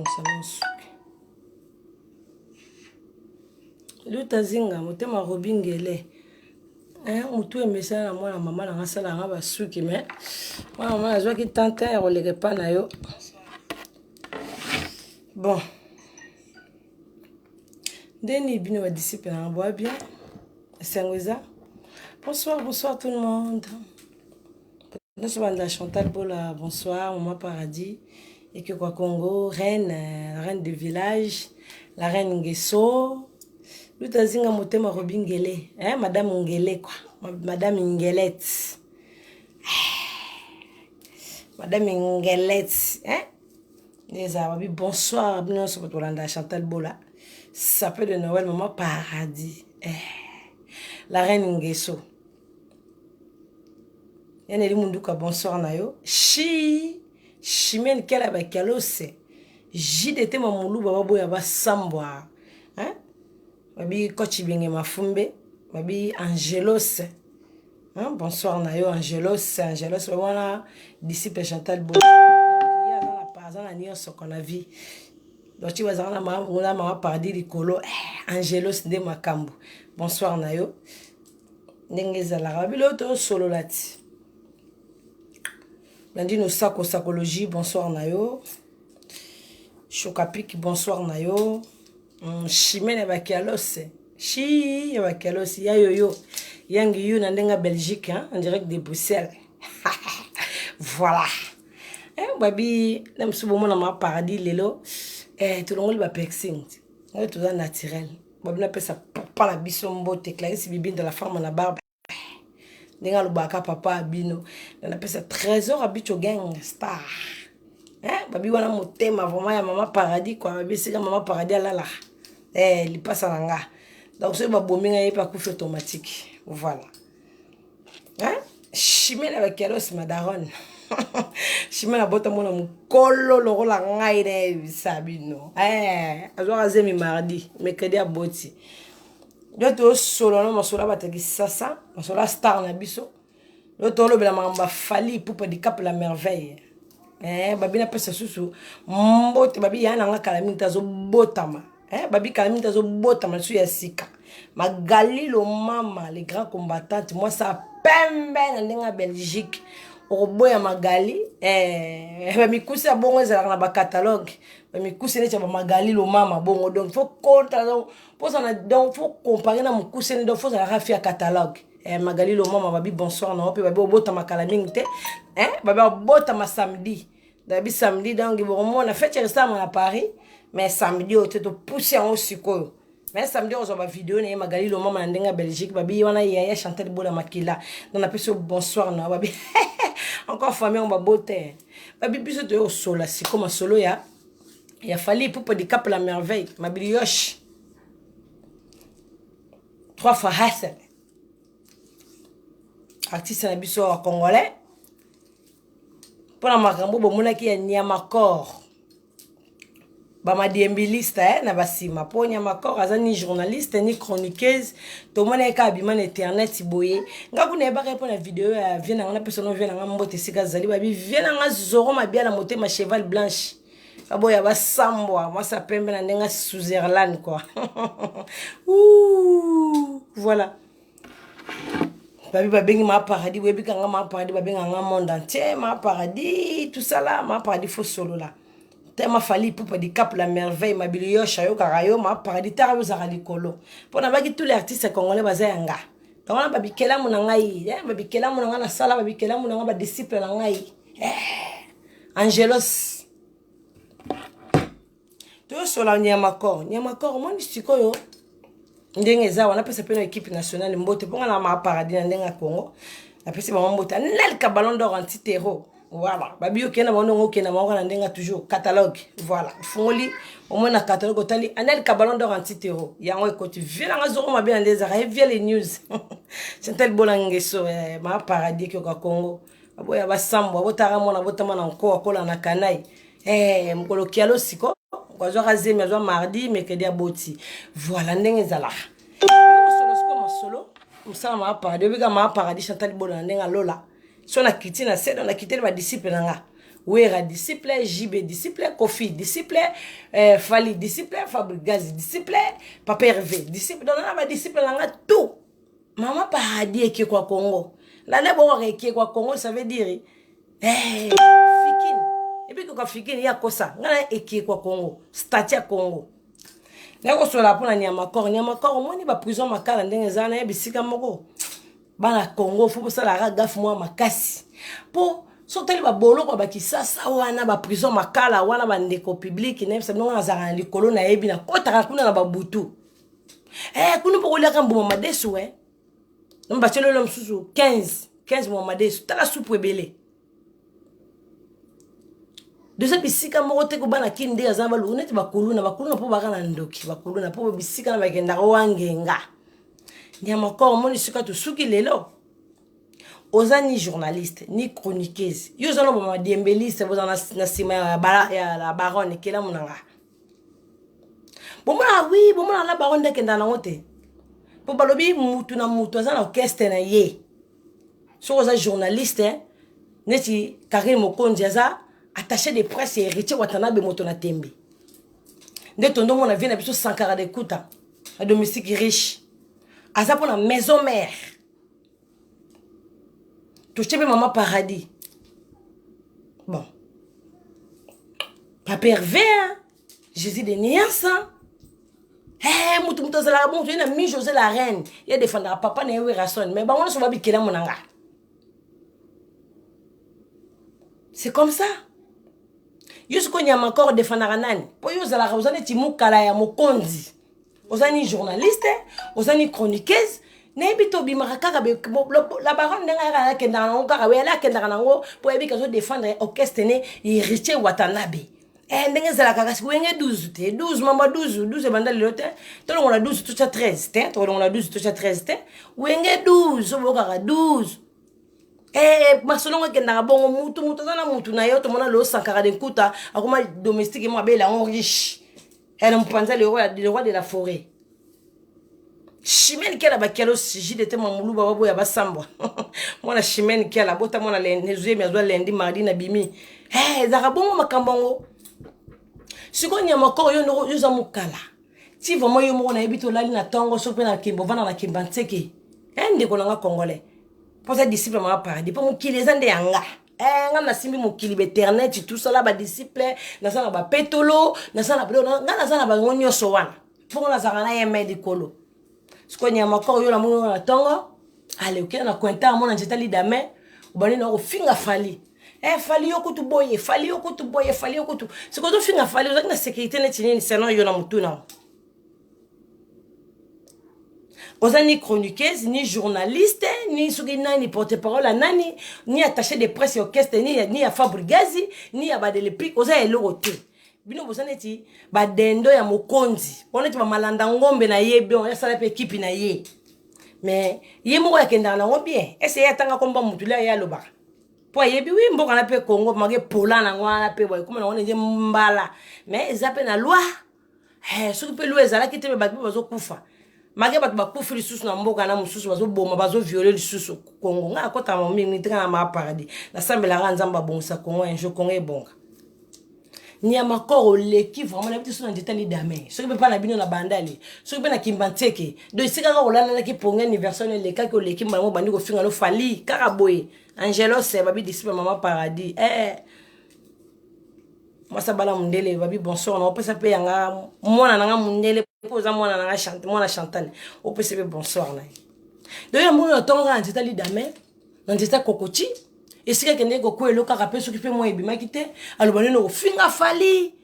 salon suki. Luta zinga motema robingele. Mutu emesana na mwana mama na ngasala nga basuki mais mwana mama azwa ki tante ya koleke pa na yo. Bon. Deni bino ba disciple na bois bien. Sengweza. Bonsoir, bonsoir tout le monde. Nous sommes dans Chantal Bola, bonsoir, Maman Paradis. Et que quoi Congo, reine, la reine du village, la reine Nguesso. Luta zinga motema robingele, madame Ngele quoi, madame Ngelette. Madame Ngelette, les amis, bonsoir, bienvenue sur votre Hollande Chantal Bola. Ça peut de Noël, Maman Paradis. La reine Nguesso. Yaneli munduka bonsoir na yo. Chimène kela ba kalose. Jidete mamulu baba boya ba sambwa. Babi Kochi Benge Mafumbe, Babi Angelos. Bonsoir Nayo Angelos, Angelos voilà disciple Chantal Bola. Donc il y a dans la pazan la nion qu'on a vu. Donc tu vas dans ma pardi likolo Angelos de Makambu. Bonsoir Nayo. Ndengeza la rabi l'autre solo lati. Lundi nous sakologie, bonsoir Nayo. Chokapik, bonsoir Nayo. Chimène bakialos. Chi bakialos ya yo. Yangi yu nandenga Belgique en direct de Bruxelles. Voilà. Babi nem subomo na ma paradis lelo. Tout le monde va piercing. Tout ça naturel. Babi na pesa papa la biso mbote Clarisse bibi de la femme na barbe. Nenga lubaka papa bino. Na pesa trésor habito gang star. Babi wana motema vraiment ya Maman Paradis quoi. Babi c'est Maman Paradis alala. Il passe à l'anga. Donc c'est babominga yepa kufi automatique. Voilà. Chimène avec Kelos madaron. Chimène a bota mona mukolo loro la ngai de sabino. Azwa zemi mardi, mercredi a boti. Doto solo no masola bataki sasa, masola star na biso. Doto lo bela mamba fali poupa di cap la merveille. Babi na pesa susu. Mbote babi yana nga kalamita zo botama. Babi kalamita zo botama su ya sika. Magali lo mama les grands combattants, moi ça pembe na ndenga Belgique. Oboya Magali bamikusi ya bongo ezalaka na ba catalogue bamikusi ne tshaba Magali lo mama bongo donc faut compter donc faut comparer na mukusi ne donc faut la rafia catalogue Magali lo mama babi bonsoir na ope babi obota makala mingi te babi obota ma samedi babi samedi donc bon na fête récemment à Paris mais samedi o te to pousser en sikoyo. Mais samedi on va vidéo ne Magali lo mama ndenga Belgique babi wana yaya Chantal Bola makila donc na pese bonsoir na babi encore famille on va botter babi biso de solo si comme solo ya fallu pour de cap la merveille ma brioche 3 fois hassel artiste na biso congolais pour la makambo bomona ki ya Nyamakor Bama diembiliste na basima po Nyamakor aza ni journaliste ni chroniqueuse to mona ka bimana internet boye ngaku na ebaka po na vidéo ya viena na personne viena nga mbote sika zali babi viena nga zoro mabia na motema cheval blanche aboya basambwa moi ça pembe na ndenga Switzerland quoi. Ouh voilà babi babengi ma paradis webi kanga ma paradis babenga nga monde entier ma paradis tout ça là ma paradis faux solo là. Tema fali pour di cap la merveille ma bilioche ayo karayo ma paradis tara uzaka likolo pona baki tous les artistes congolais bazayanga donc on babikela muna ngai babikela muna na sala babikela muna ba disciple na ngai Angelos to sola Nyamakor moni sikoyo ndenge za wana pesa pena équipe nationale mbote ponga na ma paradis na ndenga Congo na pesa ba mbote nel ka ballon d'or anti-terreau. Voilà, babi okena bono okena mwana ndenga toujours catalogue. Voilà, fongoli au moins na catalogue otali anel ka ballon d'or anti-terreau. Yango ekoti vela nga zoro mabia ndeza ka via les news. Chantal Bola Nguesso ma paradis ko ka Congo. Aboya basambo abotara mona botama na nko akola na kanai. Mkolo kialo siko kwa zo razemi zo mardi mercredi aboti. Voilà ndenge zala. Solo musala ma paradis bika ma paradis Chantal Bola ndenga lola. So na kiti na sedo na kiteli ba disciple nga Wera disciple, JB disciple, Kofi disciple, Fali disciple, Fabrigazi disciple, Papa Hervé disciple. Donc on a disciple là tout. Maman paradis qui quoi Congo. Là d'abord qui quoi Congo ça veut dire Fikine. Et puis quand Fikine il y a quoi ça. Ngana qui quoi Congo. Statia Congo. Là on soit là pour la Nyamakor moi ni ba prison makala ndenge zana e bisika moko. Bana Congo faut ça la gaffe moi makasi. Pour soteli ba bolo ko ba kisasa wana ba prison makala wana ba ndeko public ne ça non azara likolo na yebi na kota kuna na ba butu. Kuna pour la kambo madesu non ba chelo lo msusu 15 mo madesu tala soupe belé. De ce bisika moko te ko bana kinde azamba lu neti bakuluna po bakana ndoki bakuluna po bisika na bakenda wangenga. Nyamakor moni suka to suki lelo. Oza ni journaliste, ni chroniqueuse. Yo zano ba diembeliste, vous en na sima ya la baronne kela munanga. Bomona oui, bomona la baronne de kenda na ngote. Po balobi mutu na mutu za na orchestre na ye. So oza journaliste, neti Karim Mokonzi aza attaché de presse et héritier Watanabe moto na tembe. Nde tondo mona vie na biso Sankara de Kuta, un domestique riche. Aza pour la maison mère. Touché maman paradis. Bon. Papa Hervé, Jésus de Nias. Moutou zala bon, tu mis José la reine. Il défendra papa na yewe rason. Mais bah on se va bikela monanga. C'est comme ça. Yusko Nyamakor défendra nani. Po yo zala rozane ti mukala ya Mokonzi. Ozani journaliste, ozani chroniqueuse. Nebito bimakaka la baronne n'engara kenda na ngaka we la kenda na ngo po ebi ka zo défendre orchestre ne héritier Watanabe. Ndenge zala kaka wenge 12 te 12 mama 12 banda le te to on a 12 tout ça 13 te to on a 12 tout ça 13 te wenge 12 boka 12 masolongo kenda bongo mutu zana mutu na yo to mona lo Sankara de Kuta akoma domestique mo abela on riche elle mpanza le roi de la forêt. Chimène qui a la bakelo siji de tema mulu babo ya basambwa. Mona chimène qui a la bota mona lendi mais lundi mardi na bimi. Zaka bongo makambongo. Siko Nyamakor yo za mukala. Ti vraiment yo mo na ebito lali na tongo so pe na kimbo vana na kimbantseke. Ndeko nanga congolais. Pour ça disciple ma paradis pour mukili zande yanga. Nga na simbi mukili beternel tout ça là ba disciple na ça na ba petolo na ça na nga na ça na ba ngonyo so wana. Pour na zaka na yeme di kolo. Siko Nyamakor yo la muno na tongo ale ukena na kwenta mona njeta li dame ubani na ofinga fali fali yo kutu boye siko to finga fali ozaki na sécurité neti nini sinon yo na mutuna ozani chroniqueuse ni journaliste ni soki nani porte-parole nani ni attaché de presse orchestre ni ya Fabrigazi ni ya Badelepi oza eloko te. Bino bozaneti ba dendo ya Mokonzi. Oneti ba malanda ngombe na ye bien, ya sala pe équipe na ye. Mais ye moko ya kenda na ngo bien. Essayer atanga komba mutula ya loba. Po yebi wi mboka na pe Congo mage pola na ngwana pe boy kuma na ngone je mbala. Mais zape na loi. Soki pe loi ezala kitebe ba bazo kufa. Mage ba kufa lisusu na mboka na mususu bazo boma bazo violer lisusu Congo. Nga akota mami ngitika na ma paradis. Na sambela ga nzamba bongisa Congo un jour Congo ebonga. Nyamakor leki vraiment na biso na détail d'amé ce que pas na bino na bandali ce que na kimbantseke do isika ka olala ki ponga anniversaire le ka ko leki mbango bandi ko finga no fali kaka boye Angelo se babi disciple maman paradis moi ça bala mundele babi bonsoir na opesa pe yanga mwana nanga mundele poza mwana nanga chante mwana chantane opesa pe bonsoir na do ya mwana tonga na détail d'amé na détail kokoti. Et si quelqu'un est go le cas rappelle ce qui fait moi et bima quitté alors bonne no finga fali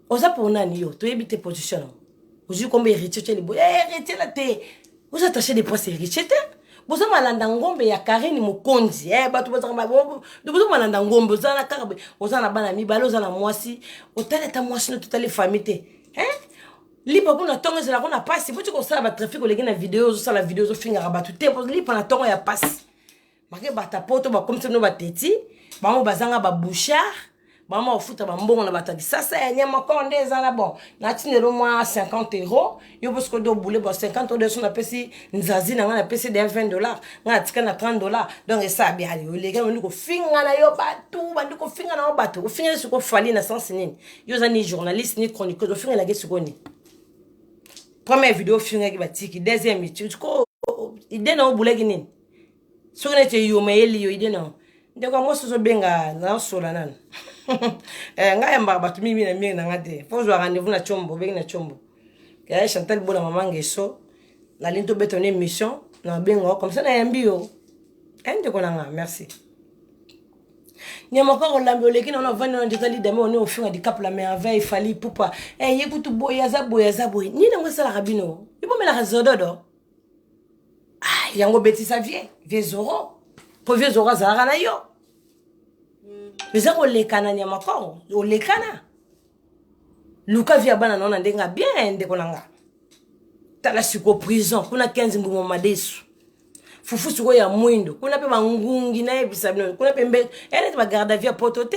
oza pour nani yo to ebite position ozu kombe héritier les boy héritier la te vous attachez des points héritier te boza malanda ngombe ya Karim Mokonzi batu boza ba de boza malanda ngombe oza na kaka oza na bana mi balo oza na mwasi otale ta mwasi no totale famille te lipa kuna tongo zela kuna passe botu ko sala ba trafic ko na vidéo zo sala vidéo zo finga rabatu te lipa na tongo ya passe. Marqué bata poto ba comme ça no bateti ba mo bazanga ba bouchard Maman, au foot, on a battu. Ça, c'est un encore des ans là-bas. N'a-t-il au moins 50 €. Il y a que de bouler, 50 €, on a payé une zazie, on a payé des 20 $. On a tiré 30 $. Donc, ça, bien, les gars, on a fait un bateau, on a fait un bateau. Au final, ce qu'on fallait, dans sens, il y a des journalistes, ni chroniqueurs, au final, la guerre, ce qu'on est. Première vidéo, film qui va tirer. Deuxième vidéo, il y a un boulet qui n'est. Ce qu'on était, il y a un ndeko mo soso benga na sola nan nga yamba batu mimi na mimi na ngate fo zo rendez-vous na chombo benga na chombo kaya Chantal Bola mama ngeso la linto betonner mission na benga comme ça na yambi yo ndeko na nga merci nyama ko lambe oleki na vandi na ndikali dame on au fin du cap la merveille fali pupa yekutu boya za boy ni na ngosala rabino ibo mela razododo yango betisa vie zoro pour vieux zoro zara na yo mais on lekana nyama ko o lekana luka via bana nona ndenga bien ndeko nanga tala siko prison kuna 15 mbumo madesu fufu siko ya mwindo kuna pe bangungi na ebisa bino kuna pe mbe ene ba garde à vue poto te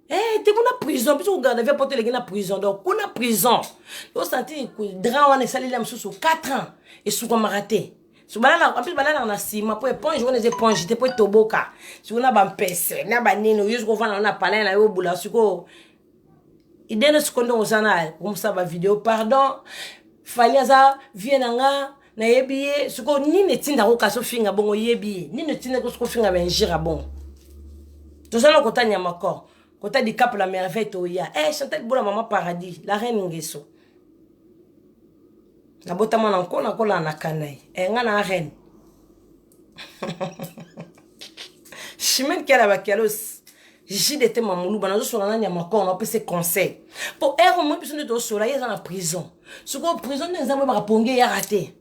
te kuna prison biso garde à vue poto le na prison donc kuna prison yo senti ku dra wana sali la msusu 4 ans et suko maraté subala en plus balala na sima po éponge on les éponges te po toboka suna ba mpese na ba nino yusko vana na pala na yo bula suko idene secondo osana comme ça ba vidéo pardon faliaza vienanga na yebiye suko ni netinda ko kaso finga bongo yebiye ni netinda ko suko finga benjira bon to sala ko tanya makor ko ta di cap la merveille to ya Chantal Bola maman paradis la reine ngeso na bota mona nkona kola na kanai nga na reine Chimène qui a la bakialos j'ai d'été mamulu bana zo sola na nyama ko na pese conseil pour moi personne de sola ya na prison ce ko prison des amours ba ponge ya raté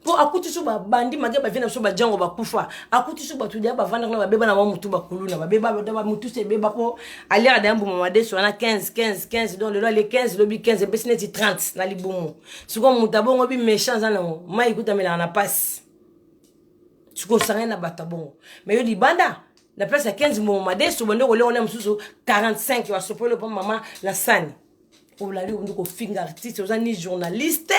pour akuti so ba bandi mage ba vina so ba jango ba kufa akuti so ba tudia ba vanda na ba beba na ba mutu ba kuluna ba beba ba mutu se beba po ali ada mbu mama de so na 15 donc le les 15 lobi 15 besneti 30 na libumu suko mutabongo bi méchant za na mai ikuta mela na passe suko sanga na batabongo mais yo di banda la place à 15 mbu mama de so bando ko le on msusu 45 wa sopolo pa mama la sani olali ondoko finger artiste oza ni journaliste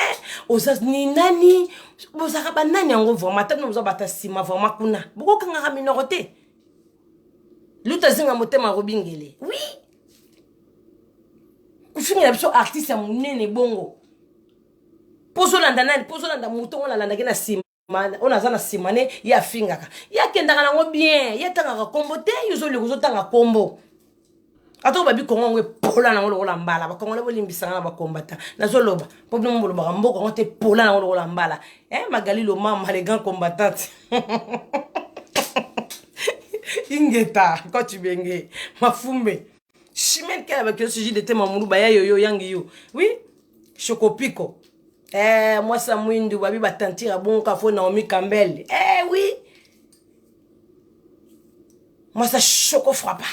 oza ni nani oza ba nani yango vraiment tellement oza bata sima vraiment kuna boko kanga ka minorité luta zinga motema robingele oui kufinga biso artiste ya munene bongo pozo landa nani pozo landa mutongo la landa kena sima ona zana simane ya fingaka ya kendaka nango bien ya tanga kombo te yuzo likuzo tanga kombo ato babi kongo ngwe pola na ngolo la mbala ba kongo le bolimbisanga na ba kombata na zoloba popo mbolo ba mboko ngote pola na ngolo la mbala magali lo mama les grands combattants ingeta ko tibenge mafumbe Chimène kala ba ke suji de tema mulu ba yo yangi yo oui chocopiko moi ça mwindu babi batantira bon ka fo Naomi Campbell oui moi ça choco frappa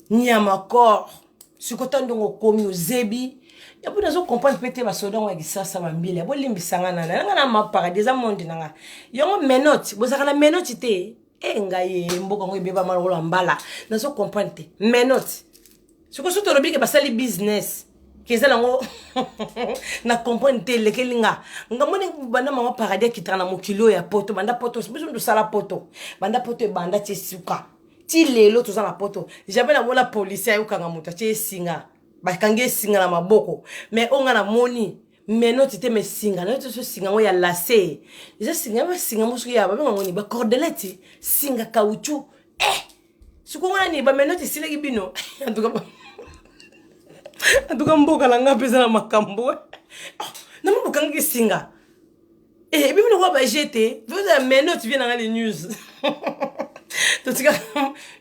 nyama corps sikoto ndongo komi ozebi ya bona zo comprendre pété ba soda wa gisasa ba mbile bo limbisanga na ma paradis monde nanga yongo menote bozaka na menote te ngaye mboka ngo beba malolo mbala na zo comprendre te menote siko soto robike basali business kezala ngo na comprendre te lekelinga ngamoni banda mama paradis kitana mokilo ya poto banda poto biso ndo sala poto banda poto e banda tsuka ti lelo to za na poto jamais na mona policier ayo kanga muta ti singa ba kange singa na maboko mais onga na moni menoti te me singa na to so singa ngo ya lacé isa singa ba singa musu ya ba ngoni ba cordelette singa caoutchouc suko ngana ni ba menoti sile kibino antuka mboka la ngapi za na makambo na mo kange singa bibi no ba jeté vous a menoti vient dans les news totika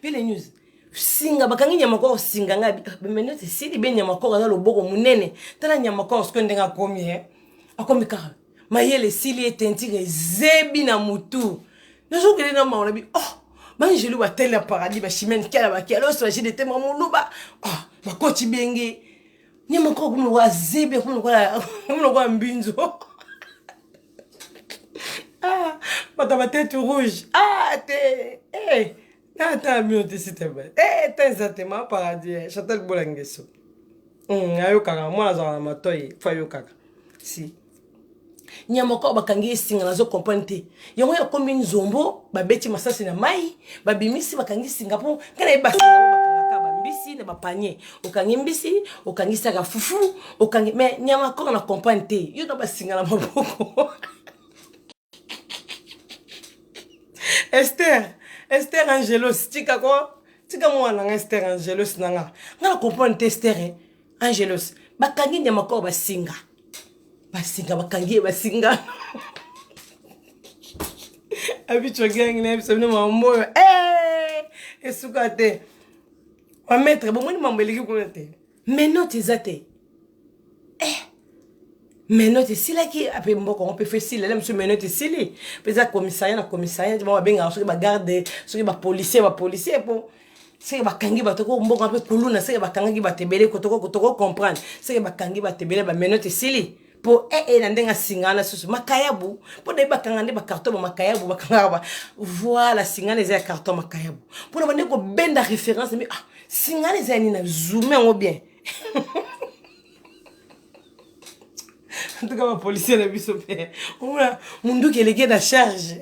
vile news singa bakangi nyama ko singa ngabi menete sidi be nyama ko na loboko munene tala nyama ko skondenga komi akomi ka mayele sili etentire zebi na mutu nazo kele na maona bi banjelu ba tele paradis ba Chimène kala ba kala so j'ai des témoins muluba ba koti benge nyama ko kumu wa zebi kumu ko mbinzo bata ba tête rouge te Attends, minute, s'il te plaît. Eh, t'as exactement paradis. Chantal Bolangesso. Ayo kaka, moi, la matoye. Faut ayo kaka. Si. Nyamoko bakangi singa nazo comprendre te. Yango ya komi nzombo, babeti masasi na mai, babimisi bakangi singa po, kana e basi bakanga ka bambisi na bapanye. Okangi mbisi, okangi saka fufu, okangi mais nyamako na comprendre te. Yo na basinga na maboko. Esther Angelos, tika ko? Tika mwana nga Esther Angelos nanga. Nga comprendre te Esther Angelos. Bakangi nyamako basinga. Basinga bakangi basinga. Habitué gang na episode no mambo. Esukate. Wa maître bon moni mambo eliki ko te. Mais non tezate. Mais non tesila ki après mboko on peut faire si là monsieur mais non tesili. Pesa commissariat na commissariat ba benga so ba garde so ba policier pour c'est ba kangi ba toko mboko un peu kuluna c'est ba kangi ba tebele ko toko comprendre. C'est ba kangi ba tebele ba mais non tesili. Po na ndenga singana susu makayabu po de bakangande ba carton ba makayabu bakanga voilà singana za carton makayabu po na bande ko benda référence mais singana za ni na zoomer ngo bien en tout cas ma policier na biso pe ona mundu ke leke na charge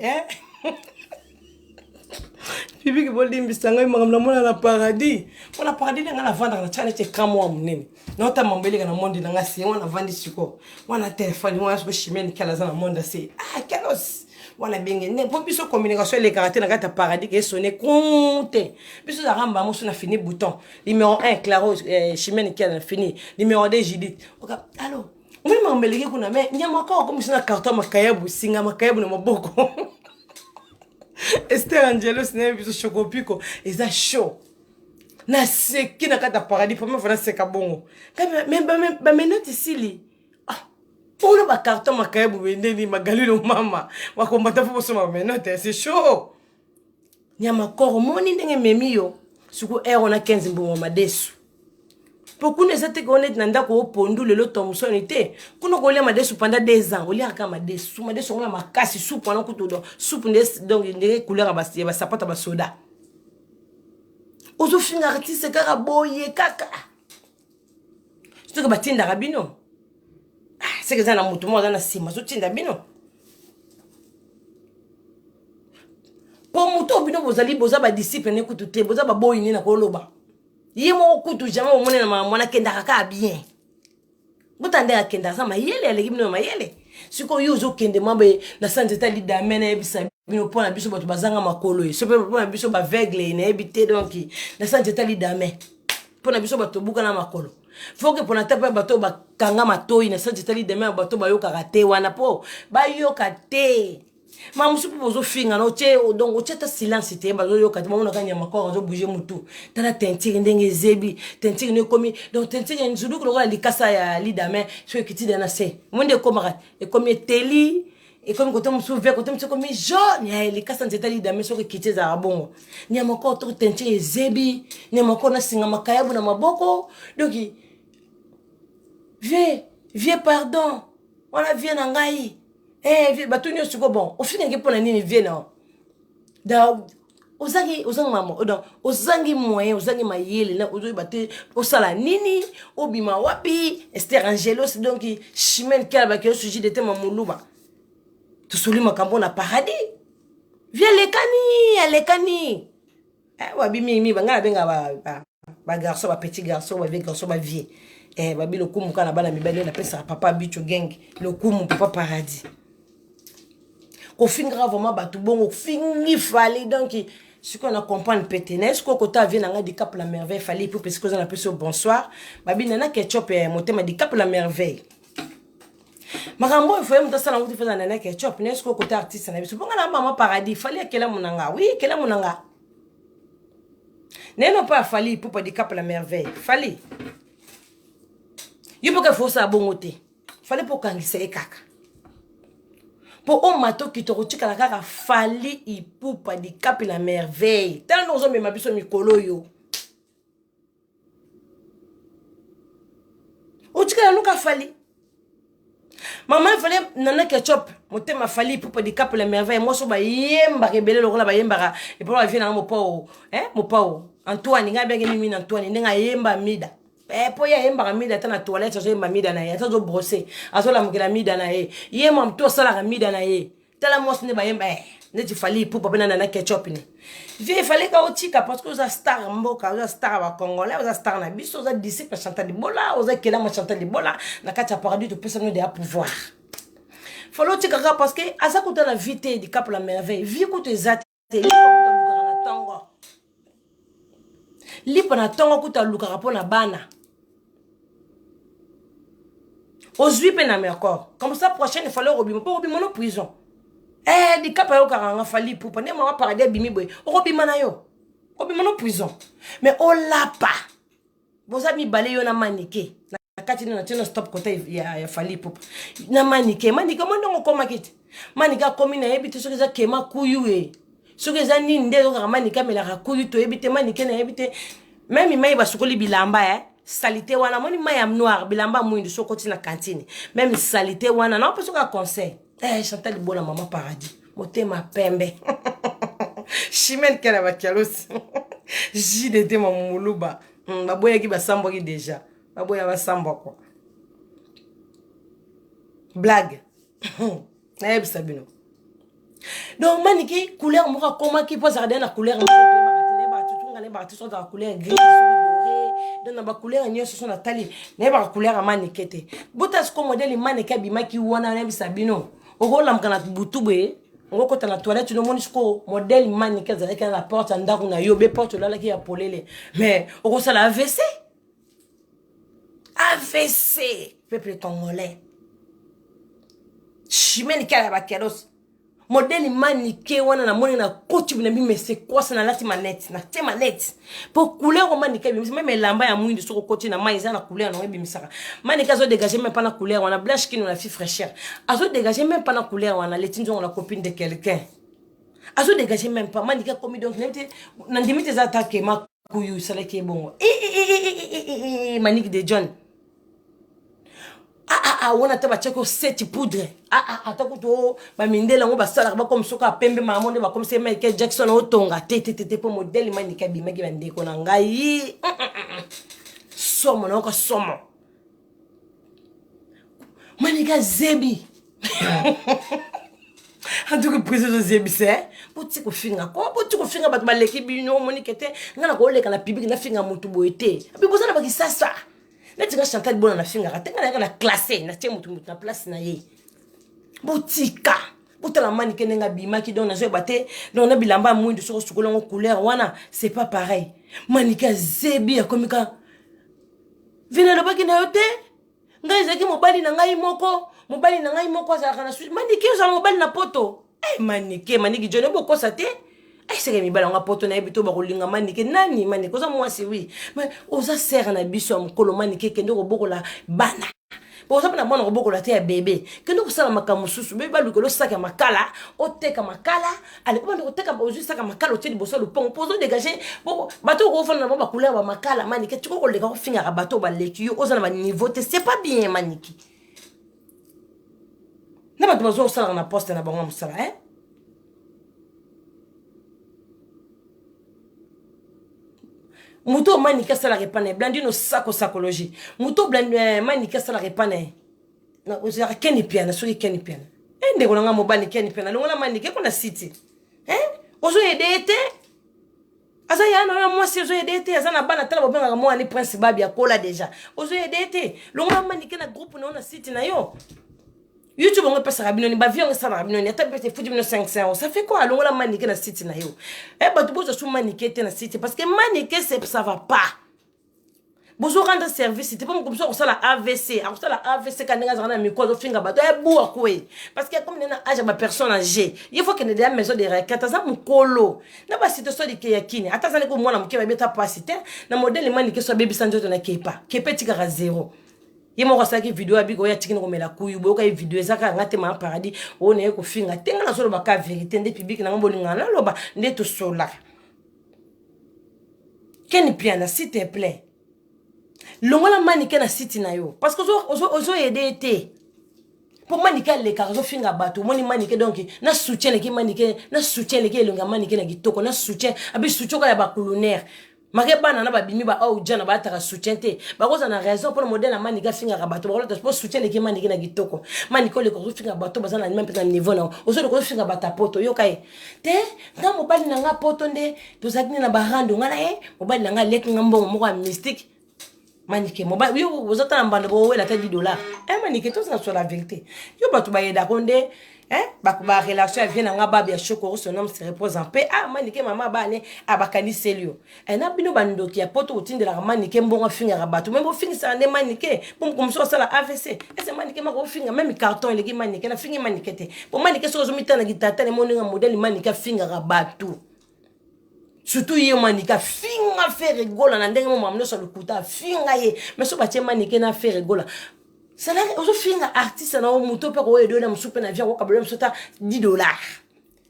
Bibi que bol dimbi sanga imangam mona na paradis. Mona paradis nga na vendre na chane che kamo wa munene. Na ota mambele na monde na ngasi wana vandi siko. Wana téléphone wana so chimene kala za na monde c'est kelos. Wana benge ne po biso communication les caractères na gata paradis ke sonné compte. Biso za ramba mo na fini bouton. Numéro 1 Claro chimene kala fini. Numéro 2 Judith. Oka allo. Mimi mambele ke kuna me nyama ko comme na carton makayabu singa makayabu na maboko. Esther Angelos n'est pas chocopico, et ça chaud. Na seki na kata paradis pour me faire seka bongo. Même maintenant ici li. Pour le carton makayabu bende ni magali no mama. Wa kombata fo so maintenant c'est chaud. Nyama koro moni ndenge memio. Suko on a 15 mbongo madesu. Pourquoi ne s'était qu'on est nanda ko pondu le lot sonité. Kuno ko le madesu pendant 2 ans. Oli aka madesu on a makasi soupe pendant kuto do. Soupe donc des couleurs ba sapata ba soda. Ozo finga artiste kaka boye kaka. C'est que batinda rabino. C'est que ça na mutu mo na sima so tinda bino. Pour mutu bino bozali boza ba disciple ne kutu te boza ba boyi ni na koloba. Yemo kutu jamais au monde na mwana kenda kaka bien. Butande akenda sa mayele ale gimno mayele. Siko yuzo kende mabe na santé tali da mena ebisa bino pona biso bato bazanga makolo. So pe pona biso ba vegle na ebité donc na santé tali da me. Pona biso bato buka na makolo. Faut que pona tape bato ba kanga matoi na santé tali da me bato ba yoka kate wana po. Ba yoka te. Ma musupu bozo finga no che donc che ta silence te ba zo yoka te mona kanya makoro zo bouger mutu tala tentire ndenge zebi tentire ne komi donc tentire nzulu ko la likasa ya lidame so ekiti dana se monde komara e komi teli e komi kote musu ve kote musu komi jaune ya likasa nzeta lidame so ekiti za bongo nya makoro to tentire zebi nya makoro na singa makayabu na maboko donc vieux pardon on a vie na ngai batunyo suko bon au final que pour la nini vienne da ozangi mama donc ozangi moyen ozangi mayele na ozo bate osala nini obima wapi Esther Angelos donc chimene kala ba ke sujet de tema muluba to soli makambo na paradis via lekani wabi mi bangala benga ba garçon ba petit garçon ba vieux garçon ba vieux babi le kumu kana bana mibale na pesa papa bicho gang le kumu papa paradis ko fingra vraiment batu bongo fingi fali donc ce qu'on a comprendre pétenes ko kota vient nga di cap la merveille fali pour parce que on appelle ça bonsoir babi nana ketchup motema di cap la merveille makambo il faut me tasala nguti faza nana ketchup n'est-ce ko kota artiste na biso bonga na mama paradis fali akela munanga oui kela munanga neno pas fali pour pas di cap la merveille fali il faut que faut ça bongote fallait pour kangisa ekaka pour on mato qui te retire la kaka fallait il pour pas di cap la merveille tant nous hommes mabiso mikolo yo o tika nuka fallait Maman, il fallait nana ketchup. Moté ma fali pour di cap les merveilles. Moi, so ba yemba rebelle le rola ba yemba. Et pour la vie na mo pao. Mo pao. Antoine, nga bien mimi Antoine, nga yemba mida. Po ya yemba mida ta na toilette, so yemba mida na ye. Ta zo brosser. Azo la mukela mida na ye. Yemba mto sala mida na ye. Tala mo ne ba yemba. Ne tu fali pour papa nana ketchup ni. Il fallait ka otika parce que za star mboka, za star ba congolais, za star na biso, za disciple chanter di bola, za kela ma chanter di bola, na kati paradis to personne de pouvoir. Fallait otika parce que asa kuta na vite di cap la merveille, vie kuta ezate, lipa na tongo kuta lukara pona bana. Ozui pe na mercor. Comme ça prochaine il fallait robimo, pas robimo no prison. Di kapa yo karanga fali pour ne ma paradis bimi boy. Robima na yo. Robima no prison. Mais o la pa. Boza mi balé yo na manike. Na kati na tino stop côté ya fali pour. Na manike mo ndongo koma kiti. Manika komi na ebite soki za kema kuyu e. Soki za ninde yo ka manika mela ka kuyu to ebite manike na ebite. Même mai ba sukoli bilamba salité wana moni mai am noir bilamba mwindu sokoti na cantine. Même salité wana na pas soka conseil. Chantal Bona maman paradis. Motema pembe. Chimel kala bakialos. Jidete mamuluba. Baboya ki basambo ki déjà. Baboya basambo quoi. Blague. Naïb Sabino. Donc maniki couleur moka koma ki pose regarder na couleur ne ba tout la couleur gris doré dans ba couleur nyo so na tali ne ba couleur manikete. Botas ko modèle manika bimaki wana Naïb Sabino. Oko lamkana butube oko kota na toilette no monisko modèle mannequin za la porte ndaku na yo be porte là qui a polele mais oko ça la AVC peuple congolais chimene kala bakeros modèle mannequin wana na moni na coach na mais c'est quoi ça na lati manette na te manette pour couleur au mannequin même lamba ya mwindi soko coach na maiza na couleur na webi misaka mannequin zo dégager même pas na couleur wana blanche qui nous la fille fraîcheur azo dégager même pas na couleur wana letini on la copine de quelqu'un azo dégager même pas mannequin comme donc na ndimite za attaquer ma kuyu sala ki bongo manique de John wana taba cheko seti poudre atakuto ba mindela ngo basala ba comme soka pembe mamonde ba comme c'est Michael Jackson otonga tete pour modèle manika bimaki bande ko na ngai somo na ko somo manika zebi antuko prise de zebi c'est boti ko finga ba baleki bino monikete ngana ko leka na public na finga mutu boete abi bozana ba kisasa. Là tu vas chanter bon na finga ratenga na classé na tie mutu na place na ye botika botala manike nenga bima ki don na zo baté don na bilamba mwindu soko sukola ngo couleur wana c'est pas pareil manika zebi akomika vina lobaki na yote ngai zaki mobali na ngai moko za kana su manike za mobali na poto maniki jone boko sa te. C'est que mi balanga poto na ebito ba kolinga manike nani manike oza mwasi oui mais oza serre na biso mkolo manike kendo ko bokola bana bo oza na mwana ko bokola te ya bébé kendo ko sala makamususu bébé balu ko lo saka makala oteka makala ale ko ndo teka ba saka makala oteli boso le pont pozo dégager bo bato ko fana na ba couleur ba makala manike tu ko leka ko finga ka bato ba leki yo oza na ba niveau te c'est pas bien manike na bato bazo sala na poste na bango musala Muto manika sala repane blandino sako psychologie muto manika sala repane na ozara keni piana so keni piana ende kolanga mobali keni piana longola manika kona city ozo edete aza yana ya mwasi ozo edete aza na bana tala bobenga mo ani prince babi akola déjà ozo edete longola manika na groupe na city na yo YouTube on passe rabino ni bavion ça rabino ni ata pete fuji 500 ça fait quoi longola manike na site na yo batu bozo su manike te na site parce que manike ça va pas bozo rendre service c'était pas comme ça la AVC alors ça la AVC quand nga zana miko zo finga bato boa kwe parce que comme na âge ba personne âgée il faut que ne des maison de requête za mukolo na ba site so de kiyakini ata zane ko mwana mukeba beta pasite na modèle manike so baby sanjoto na kepa tika 0 Yemo kwa saki video abiko ya tikini komela kuyu boka e video ezaka ngate ma paradis one eko finga tenga na solo baka vérité nde public na ngombo lingana loba nde to sola Keni piana s'il te plaît longola manike na site na yo parce que ozo aider te Pour maniquer les carreaux finga bateau, moni maniquer donc na soutien les qui maniquer na soutien les qui longa maniquer na gitoko na soutien abi soutien ko ya ba colonnaire. Mage bana na ba bimi ba au jana ba ta soutien te. Ba ko na raison pour le modèle na maniquer finga bateau. Ba ko to soutien les qui maniquer na gitoko. Maniquer les carreaux finga bateau ba na même niveau na. Ozo ko finga bata poto yo kai. Te nga mobali na nga poto nde to zakini na ba rando nga na mobali na nga lek ngambongo moko mystique. Maniqué, mon oui, vous êtes en bande de la tête du dollar. Maniqué, tout ça sur la vérité. Yo, bah, tu vas y aller, bah, relation, elle vient en bas, bien choco, son homme se repose en paix. Ah, maniqué, maman, bah, à Bakani, c'est lui. Elle n'a pas de bando qui a pote au team de la maniqué, bon, finger à battre. Même au finger, ça n'est maniqué. Pour comme ça, la AVC. Et c'est maniqué, ma gros finger, même carton, il est maniqué, la finger maniqué. Pour maniqué, sur le mitan, la guitare, les modèle, maniqué, finger à battre. Surtout hier manika finga fait rigola na ndenge mo mamno sur le kuta finga ye mais so batie manika na fait rigola ça là ozo finga artiste na o muto pe ko edo na msupe na via ko kabelo msota $10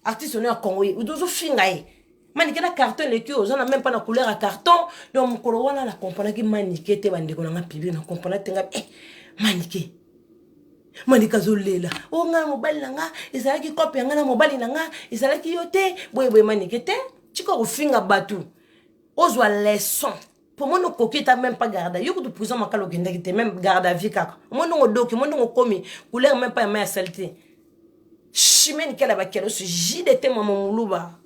artiste na Congo ozo finga ye manika na carton le kio ozo na même pas na couleur à carton donc mukolo wana na comprendre ki manika te bande ko na pibi na comprendre tenga manika zolela o nga mobali na nga ezala ki copie nga na mobali na nga ezala ki yote boye manika te. Tu peux finga batu. Ozwa leçon. Pour moi, nous coquette même pas garde. Yo de prison ma kalo kende qui même garde à vie kaka. Moi non doki, moi non komi. Couleur même pas ma saleté. Chimène kala ba kelo se jidete maman muluba.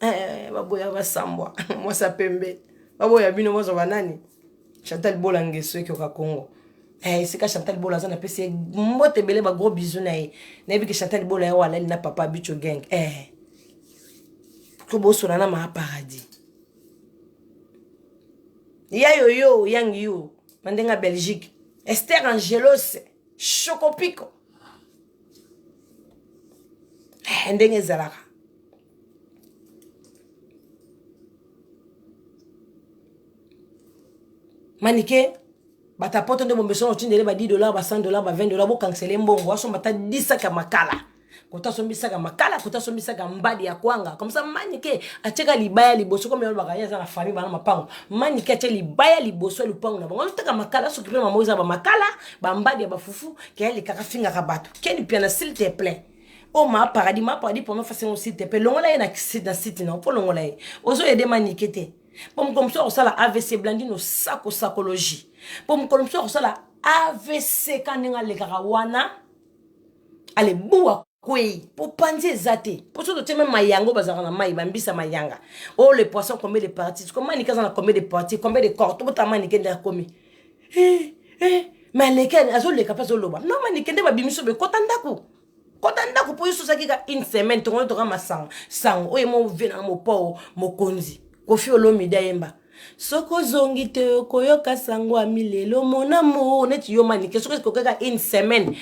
Baboya ba sambwa. Moi ça pembe. Baboya bino mo zo banani. Chantal Bolangue ceux qui au Congo. C'est que Chantal Bola ça n'a pas c'est mote belé ba gros bisous na e. Na bi que Chantal Bola wala elle n'a papa bicho gang. Kobo solana ma paradis. Ya yo yang yo mandenga Belgique. Esther Angelos Chocopico. Ndenge zalaka. Maniké bata poto ndo bombeso otindele ba $10 ba $100 ba $20 bo canceler mbongo aso bata 10 sacs makala. Kota sombisa ka makala kota sombisa ka mbadi ya kwanga comme ça manike acheka libaya liboso comme yolo bakaya za na famille bana mapango manike acheka libaya liboso lupango na bango taka makala so kipe mamoza ba makala ba mbadi ya ba fufu kele kaka finga ka bato keni piana s'il te plaît o ma paradis pour me faire s'il te plaît longola na site na pour longola ozo aider manike te pour comme ça la AVC blandine au psychologie pour comme ça la AVC kaninga le karawana ale buwa oui, pour penser zate. Pour tout le temps, même mayango bazarana mai bambisa mayanga. Oh les poissons combien de parties? Comment ni kazana combien de parties? Combien de corps? Tout le temps ni kende komi. Mais les ken azol les capables loba. Non mais ni kende ba bimiso be kotandaku. Kotandaku pour yusu sakika une semaine to ngolo ma sang. Sang oye mo vena mo po mo konzi. Kofi olomi daemba. Soko zongi te koyoka sango amilelo mon amour net yo manike soko kokaka une semaine.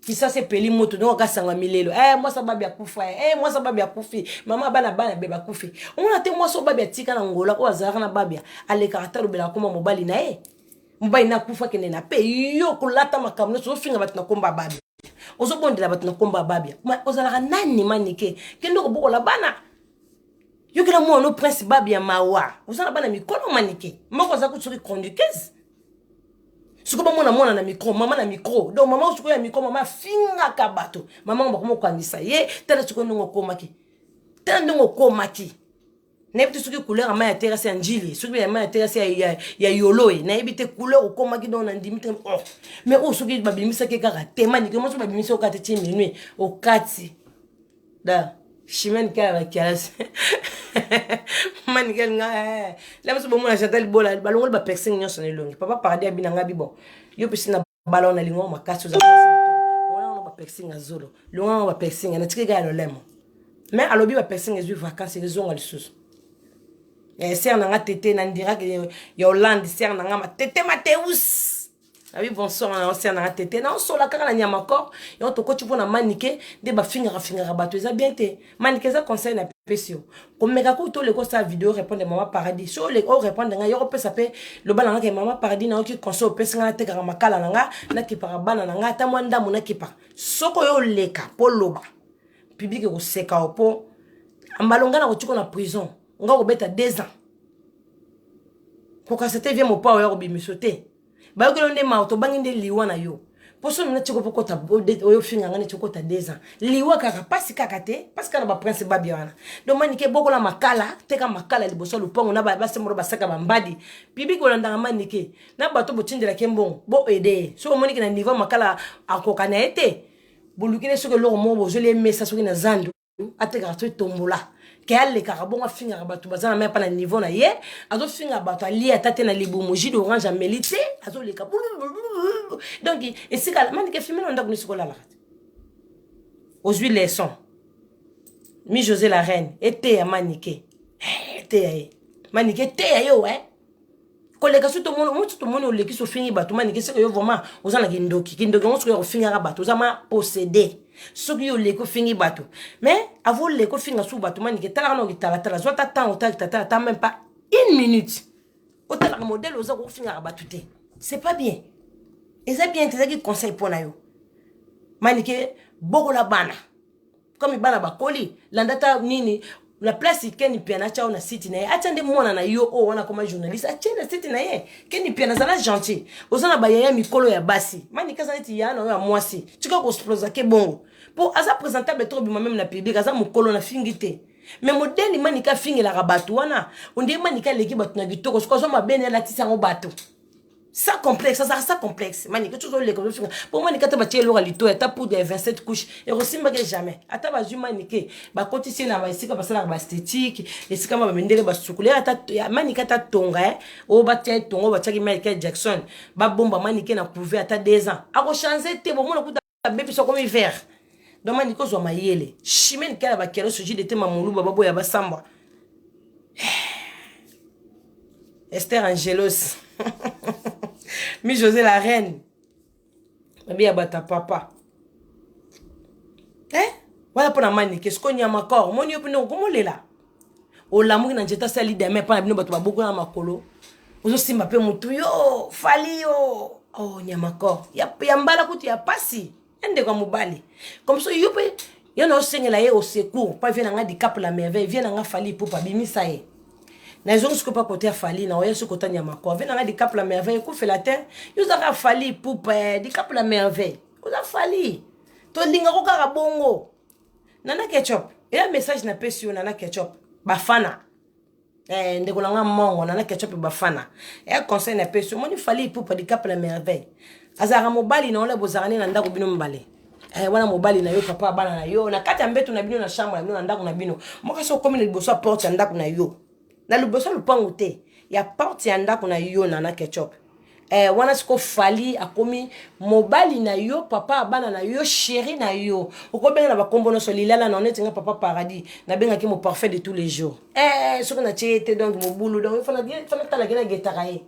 Qui ça c'est peli moto donc ka sanga milelo moi ça babia kufa moi ça babia kufi mama bana beba kufi on a te moi so babia tika na ngola ko azara na babia ale karatalo bela koma mobali na mobali na kufa kene na pe yo kulata makamno so finga batna komba babia ozo bondela batna komba babia ma ozala nani manike kendo ko bokola bana yo kila mo no prince babia mawa ozala bana mikolo manike moko za kutsuri conduqueuse. Si comme mona na micro, maman na micro. Donc maman usuko ya micro, maman finga kabato. Maman ba komo kwandisa ye, tala suko ndongo komaki. Tala ndongo komaki. Na ebite suki couleur ama ya terrasse njili, suki ya ma ya terrasse ya yoloe. Na ebite couleur komaki don na ndimite. Oh. Mais o suki ba bimisa ke kaka tema ni komo so ba bimisa o kati ti minui, o kati. Da. Chimène kala kialas. Manikel nga la muso bomo na Chantal Bola balongo ba piercing nyo sonné longi papa paradis abinanga bibo yo pisina balon na lingo makasi za on ba piercing azolo longo ba piercing na tikega lo lemo mais alobi ba piercing ezu vacances ezonga lisusu ser na nga tete na ndira ke ya Hollande ser na nga ma tete Mateus. Oui, bonsoir, on s'est en tête. Non, sur la carrière, il y a encore. Et on te coach pour la maniquer, des baffines à battre. Ça bien été. Maniquer ça conseille na pesio. Comme mes gars, tout le coup, sa vidéo répond de maman paradis. Sur les hauts répondent d'un gars, peut s'appeler le bal que maman paradis n'a aucun conseil au pessin à la tête à makala nanga, n'a qui par banana, tamanda mon équipa. Soko yo leka, poloba. Public au seka au po. En balonga na rotuko na prison. On va au bête à 2 ans. Pour que c'était bien mon power au bimisoté. Ba ko ndé ma to banginde liwa na yo Poso mna chiko poko ta oyo finga ngane chiko ta 2 ans. Liwa kaka pasi kaka te parce que na ba prince babiana. Donc manike boko la makala teka makala liboso lupongo na ba semoro basaka bambadi. Bibi ko landanga manike na bato botindela kembon bo aider. So monike na niveau makala akoka na ete. Bolukine soke lo mo bo jole mesa soke na zandu ateka to tombola. Kelle karabonga finga bato bazana même pas na niveau na ye azo finga bato ali atate na libumoji d'orange à mélité azo leka donc et c'est quand man ke filmer on ndako nisiko la la aux huiles les sons mi José la reine était à manique était manique était yo koleka su to mono leki so fingi bato manique c'est que yo vraiment ozana kindoki on se finga bato ozama posséder ce qui est le fingi bateau mais avant le finga sous bateau man qui tala no tala tala soit temps au tata même pas 1 minute au tala modèle aux autres finga bateau c'est pas bien et c'est bien c'est qui conseil pour na yo manike boko la bana comme bana bakoli landata nini la place ikeni piana cha na site na ye atende mwana na yo o wana comme journaliste atende site na ye keni piana zala gentil ozana ba yaya mikolo ya basi manika zaneti ya na ya mwasi tika ko exploser ke bongo pour asa présentable trop bima même na public asa mukolo na fingite mais modèle manika fingela ka batu wana onde manika leki batu na bitoko so ko mabene la tisa ngo batu ça complexe, ça complexe. Manika toujours les comme pour moi nika tabatie lo alito eta pour des 27 couches et aussi mbage jamais. Ata ba juma nike ba kotisi na ba isika basala ba esthétique et sika ba mendele ba sukule ata manika ta tonga o ba tie tongo ba tchaki Michael Jackson ba bomba manike na prouver ata 2 ans. A ko changer te bo mona kuta bébé so comme hiver. Donc maniko zo mayele. Chimene kala ba kero soji de te mamulu ba boya ba samba. Esther Angelos. Mi José la reine. Bien bata papa. Voilà pour la manie. Qu'est-ce qu'on y a encore? Mon yo pino comment lela. O l'amour na jeta sali de mais pas bino bato beaucoup na makolo. Ozo simba pe mutu yo, fali yo. Oh nyamakor. Ya mbala kuti ya pasi. Ende kwa mobali. Comme ça yo pe yo na osengela ye au secours, pas vient nga di cap la merveille, vient nga fali pour pas bimisa ye. Na zongo siko pa côté fali na oya siko ta nyamako ave na di cap la merveille ko fait la terre yo za fali pour di cap la merveille ko za fali to ndinga ko kaka bongo nana ketchup et un message na pesio nana ketchup bafana ndeko langa mongo nana ketchup bafana et conseil na pesio moni fali pour di cap la merveille azara mobali na ole bozarani na ndako bino mbale wana mobali na yo papa bana na yo na kati mbeto na bino na chambre na bino na ndako na bino moka so comme le bosso porte na ndako na yo na luboso lupango te ya porte ya ndako na yo nana ketchup wana siko fali akomi mobali na yo papa bana na yo chéri na yo okobenga na bakombo no solilala na onetinga papa paradis na benga ki mo parfait de tous les jours soko na tiete donc mo bulu donc fana tala kena getaraye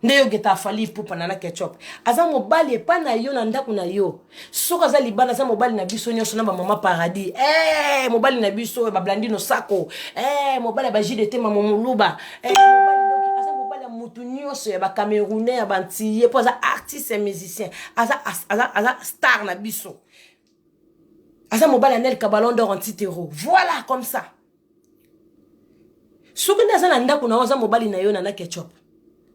ndeyo geta fali pupa nana ketchup aza mobali epa na yo na ndako na yo soka za libana za mobali na biso nyonso na ba mama paradis mobali na biso ba blandino sako mobali ba jide te mama muluba mobali donc aza mobali mutu nyonso ya ba camerounais ya bantiye po aza artiste et musicien aza star na biso aza mobali anel kabalon d'or antitero voilà comme ça soki ndaza na ndako na aza mobali na yo na ketchup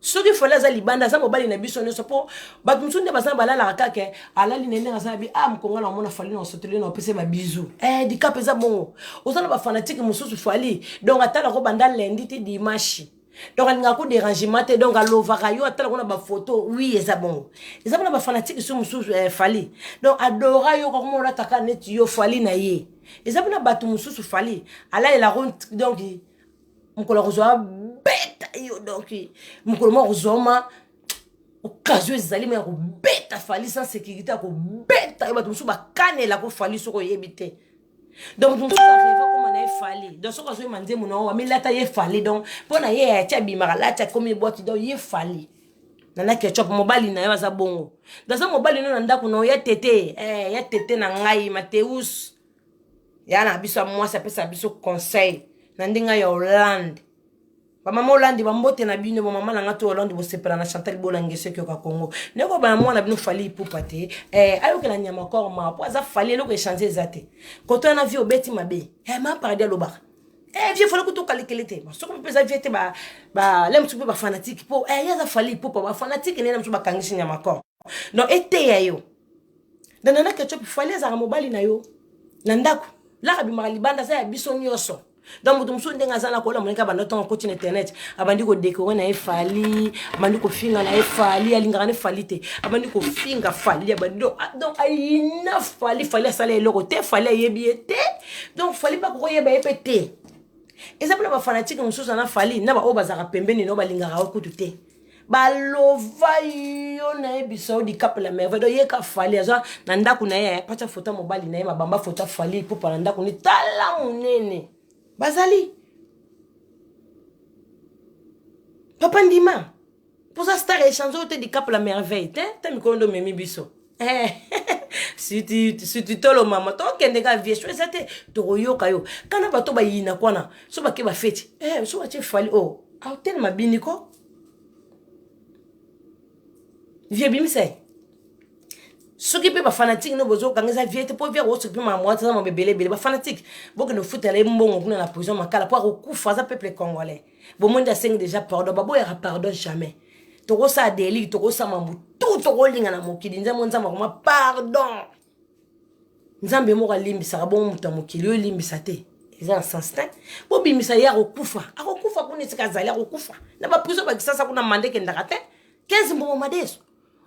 soki fola za libanda za mobali na biso nyoso po bato msunde basana balala kaka alali nende ngasa bi mkonga na mona fali na sotele na pese ba bizu di kapeza bongo osana ba fanatique mususu fali donc atala ko banda lundi ti dimanche donc alinga ko dérangement te donc alovaka yo atala ko na ba photo oui eza bongo eza na ba fanatique su mususu fali donc adora yo ko mo rataka net yo fali na ye eza na bato mususu fali ala la donc mkola kozwa beta yo donc mukolo mo kozoma occasion ezali me ko beta fali sans sécurité ko beta ba tumsu ba kanela ko fali soko yebite donc tumsu arrive comme na fali donc soko zo mande mo no wa milata ye fali donc pona ye ya tia bimara la tia comme boîte donc ye fali nana ketchup mobali na yo za bongo dans un mobali no ndako no ya tete na ngai Mateus ya na biso moi ça peut ça biso conseil na ndinga ya Hollande ba mama Hollande ba mbote na bino ba mama na ngato Hollande bo sepela na Chantal Bolangese kyo ka Congo neko ba mwana bino fali pupate ayo ke na nyama ko ma po za fali loko échanger zate koto na vie obeti mabe ma paradis loba vie fali ko to kalikelete so ko pesa vie te ba lem tu ba fanatique po ya za fali pupa ba fanatique ne na mtu ba kangishi nyama ko donc eteya yo dans nana ketchup fallait azara mobali na yo na ndako la bimaka libanda sa ya biso nyonso donc mutu musu ndenga zana ko la monika banda ton ko tin internet abandi ko décorer na efali abandi ko finga na efali alinga na efali te abandi ko finga fali abandi donc ayina fali sala eloko te fali yebi te donc fali ba ko yeba epete ezapela ba fanatique musu na fali na ba obazaka pembeni no balinga ka okutu te balova yo na ebiso di cap la merveille do yeka fali aza na ndako na ye pacha photo mobali na ye mabamba photo fali po pa na ndako ni tala munene bazali papa ndima pour ça star échange te di cap la merveille te mi kondo memi biso si tu tolo mama to kende ka vie so ezate to yoka yo kana bato ba yina kwana so ba ke ba feti so ba che fali oh a hotel mabini ko vie bimisay soki pe ba fanatique no bozo kangeza vie te po vie o soki ma moi ça ma bébé ba fanatique boko no foot aller mbongo kuna na prison makala pour okufa za peuple congolais bo monde a sing déjà pardon babo ya pardon jamais to ça délit to ça mambu tout to linga na mokili nzambo nzamba ko pardon nzambe mo ka limbisa bon muta mokili o limbisa te eza sens te bo bimisa ya okufa akokufa kuni sikazali akokufa na ba prison ba kisasa kuna mande ke ndaka te 15 mbongo madeso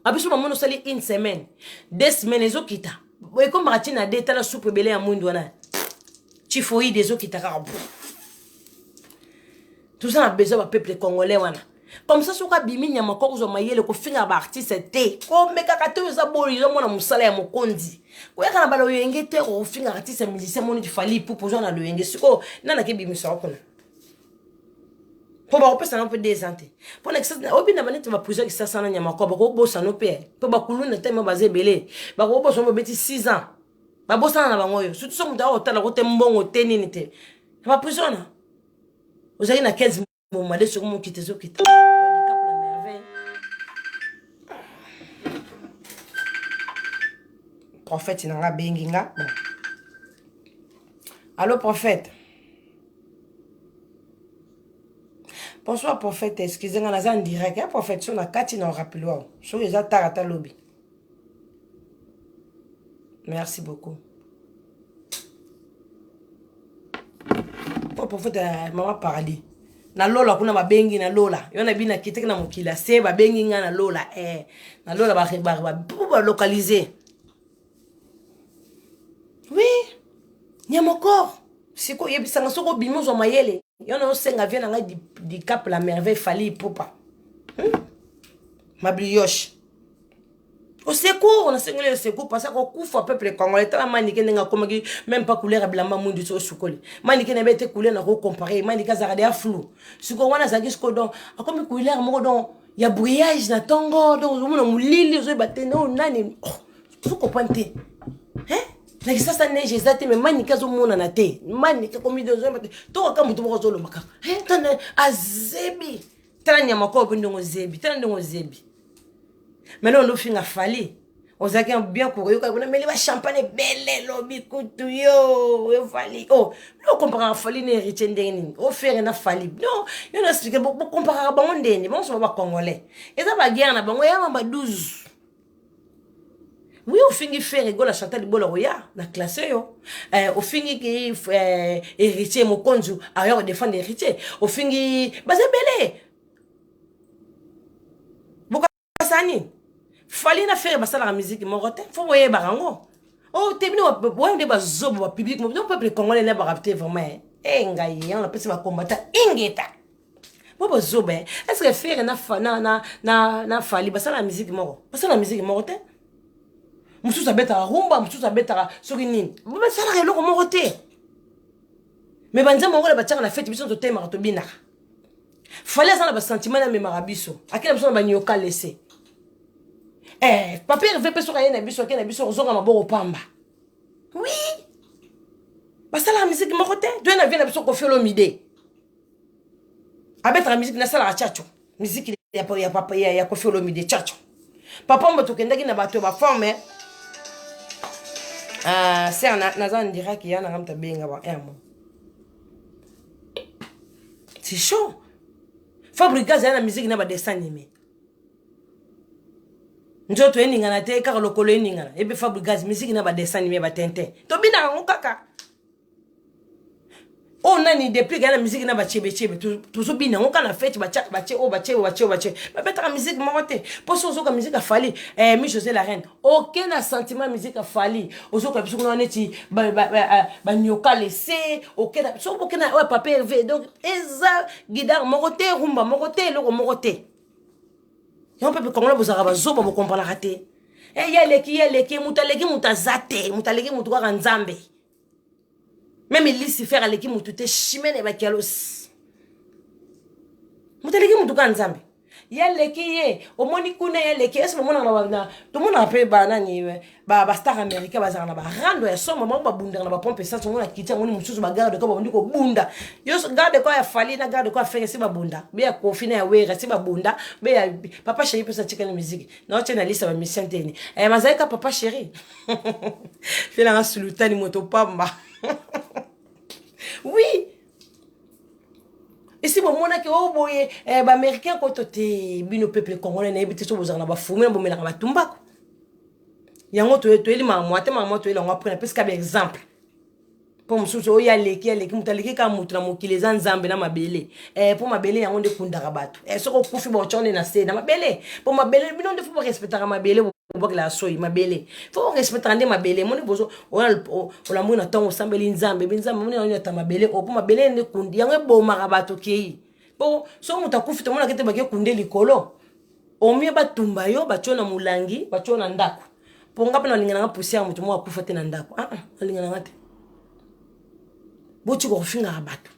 abiso mamono sali une semaine 2 semaines ezokita boye ko maratina de tala soupe belé ya mundu wana chifoïde ezokita ka tout ça a besoin ba peuple congolais wana comme ça soka bimi nyama ko zo mayele ko finga ba artiste te ko meka ka te za boli zo mona musala ya mokonzi ko yaka na balo yenge te ko finga artiste musicien moni fali pour poser na lo yenge siko nana ke bimi so kona pour ba opesa na peu désanté pour que ça obina banete ba prison qui ça sana nyama ko ba ko bosa no pe pour ba kuluna tema ba zebele ba ko bosa mo beti 6 ans ba bosa na bango yo surtout so muta otala ko te mbongo te nini te ba prison na ozali na 15 mois de sur mon kite zo kite di cap la merveille prophète nanga benginga allô prophète. Bonsoir prophète, excusez-moi, on a en direct. Un prophète, on a 4 ans rappelé. Sur les attaques à lobby. Merci beaucoup. Pour prophète, maman paradis. Na lola kuna mabengi na lola. Yona bina kiteke na mokila se ba bengi nga na lola na lola ba localiser. Oui. Nyamoko. Siko yebisanga soko bimozo mayele. Y'en a aussi un avion di cap la merveille fali popa. Ma brioche. Au secours, on a singolé le secours parce qu'on couvre peuple congolais. T'as maniqué n'a comme même pas couleur à blanc mundi sur sukoli. Maniqué n'a pas été couleur n'a comparé. Maniqué ça a flou. Ce qu'on a ça qui se codon. A comme couleur modon. Il y a brouillage na tongo. Donc on a moulili aux battés non nani. Faut comprendre. Hein? La kisa sa neige ezate mais manika zo mona na te manika komi de zo to ka mutu mo zo lo maka tana azebi tana nyama ko bindongo zebi tana ndongo zebi maintenant on finga fali on zaki bien ko yoka bona meli ba champagne belle lobi kutu yo e fali oh no compara fali ne héritier ndeni o faire na fali non yo na expliquer bo compara ba ndeni bon so ba congolais et ça ba guerre na bango ya mamba 12. Oui, au fin il fait rigoler Chantal Boloya, la classe yo. Au fin il héritier mon conju, ailleurs défendre héritier. Au fin il basé belé. Boka sani. Fallait na faire basa la musique mon rotin. Faut voyer barango. Oh, t'es venu ouais des bazobo public, mon peuple congolais n'a pas rapté vraiment. Ngai, on appelle ça combattre ingeta. Bon bazobo. Est-ce que faire na fali basa la musique moro. Basa la musique mon rotin. Musu sabeta rumba musu sabeta soki nini ba sala relo ko morote mais banza mongola ba tshaka na fête biso to tema to bina fallait ça na ba sentiment na me marabiso akela biso ba nyoka laisser papa veut pe soka yena biso akela biso zonga maboko pamba oui ba sala musique morote do na vient biso ko felo mide abeta musique na sala chacho musique ya papa ya ko felo mide chacho papa mbo to kendaki na bato ba forme c'est un direct qui y a un benga ba c'est chaud fabriquer la musique na ba dessin animé nzoto eningana te kaka lokolo eningana ebe Fabregas musique na ba dessin animé ba tente to bina ngo kaka o nani depuis que la musique na ba chebe tout so bina ngo kana fête ba che o ba beta musique moté pour so ka musique a fali mi José la reine aucun sentiment musique a fali ozo ka biso na neti ba nyoka laissé aucun so aucun ouais papa élevé donc eza guidar moté rumba moté loko moté yon peuple congolais bozaka bazoba bo comprendre raté yeleki mutazate mutaleki mutu kwa nzambe même Lucifer aleki mutu te chimene ba kialos mutaleki mutu kwa nzambe yeleki ye omoni kuna yeleki est-ce que mona na tout le monde appelle banani ba star américain bazaka na ba rando ya somo ba bunda na ba pompe ça ngona kitia ngoni mususu ba garde ko ba ndiko bunda yo garde ko ya fali na garde ko afenge si ba bunda be ya kofina ya wera si ba bunda be ya papa chéri peut ça tika la musique na tena liste ba mission teni mazaika papa chéri fela na sultani moto pamba oui. Et si vous monaka o boye ba américain ko toté bino peuple congolais na ebité so bozana ba fumu na bomela ba tumbako yango to eli ma moite eli on prendre parce que exemple pour mususu o ya leki mutaleki ka mutu na mokile za nzambe na mabele pour mabele yango nde kundaka bato soko kufi bo chone na se na mabele pour mabele bino nde faut respecter mabele bok la soyi mabele faut respecter nde mabele moni bozo o la mona tongo sambeli nzambe binzambe moni on ta mabele o pour mabele nde kundi yango bo marabato kei po so mutakufi to mona kete bake kunde likolo o mie batumba yo bachona mulangi bachona ndako po ngapi na lingana poussière mutu mo akufa te na ndako lingana ngate boti ko finga bato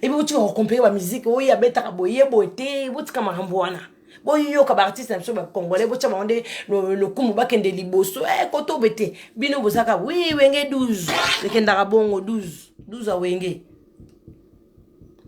ebi boti ko compare ba musique o ya beta ka boye bote boti ka makambo wana boyo ka ba artiste na so ba congolais boti ba onde le kumu ba kende liboso koto bete bino bosaka oui wenge 12 lekenda bongo 12 a wenge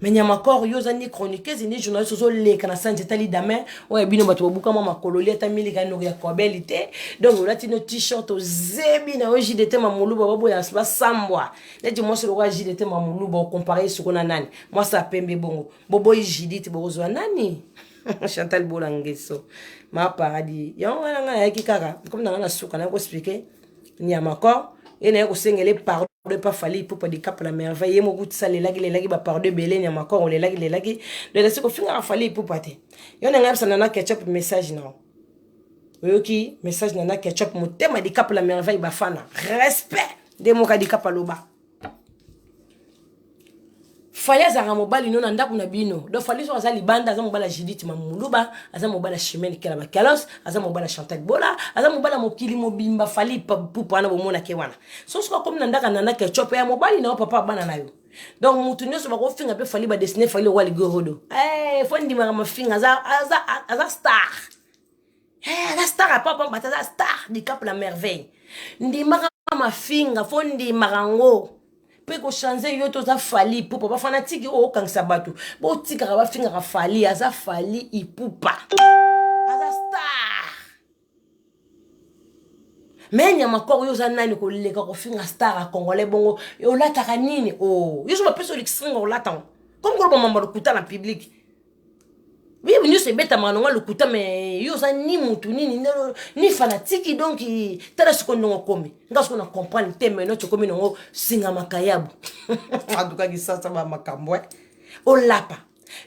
menya makor yo zani chroniqueuse ni journaliste so le kana sanje tali dame o bino bato bobuka mama kololi ata milika no ya kobelité donc on a tino t-shirt o zebi na JDT mamuluba babo ya ba sambwa neti mo so le JDT mamuluba comparer ce qu'on a nani moi ça pembe bongo bobo JDT bozo nani Chantal Bolangeso ma paradis yo wana nga yaki kaka comme na suka na ko expliquer ni amakor et na ko sengele pardon de pas fallu pour pas de cap la merveille et mo gout ça les lagi ba pardon belé ni amakor on les lagi de laisser ko finga fallu pour paté yo na ngam sana ketchup message non oyoki message na ketchup mo tema de cap la merveille ba fana respect de mo ka di cap aloba fallait za mobali no na ndaku na bino do fallait so za libanda za mobala Judith mamuluba aza mobala Chimene kela ba kalos aza mobala Chantal Bola aza mobala mokili mobimba fali pupa na bomona ke wana so so comme na ndaka na ketchup ya mobali na papa bana nayo donc mutu nyoso ba ko finga pe fali ba dessiner fali wali gorodo fo ndima ma finga za star la star papa bata za star di cap la merveille ndima ma finga fo ndima rango ko changer yo to za fali pupa ba fanatique o kangisa bato bo tika ba finga ka fali aza fali ipupa aza star menya makoro yo za nani ko leka ko finga star a congolais bongo yo lata ka nini yo so ba peso l'extringa o lata comme ko ba mamba kuta na public oui nous c'est bête manonga le kuta mais yo za ni mutu ni fanatique donc tala ce qu'on non komi ngasko na comprendre te mais no komi no singa makayabu aduka gisasa ba makambo o lapa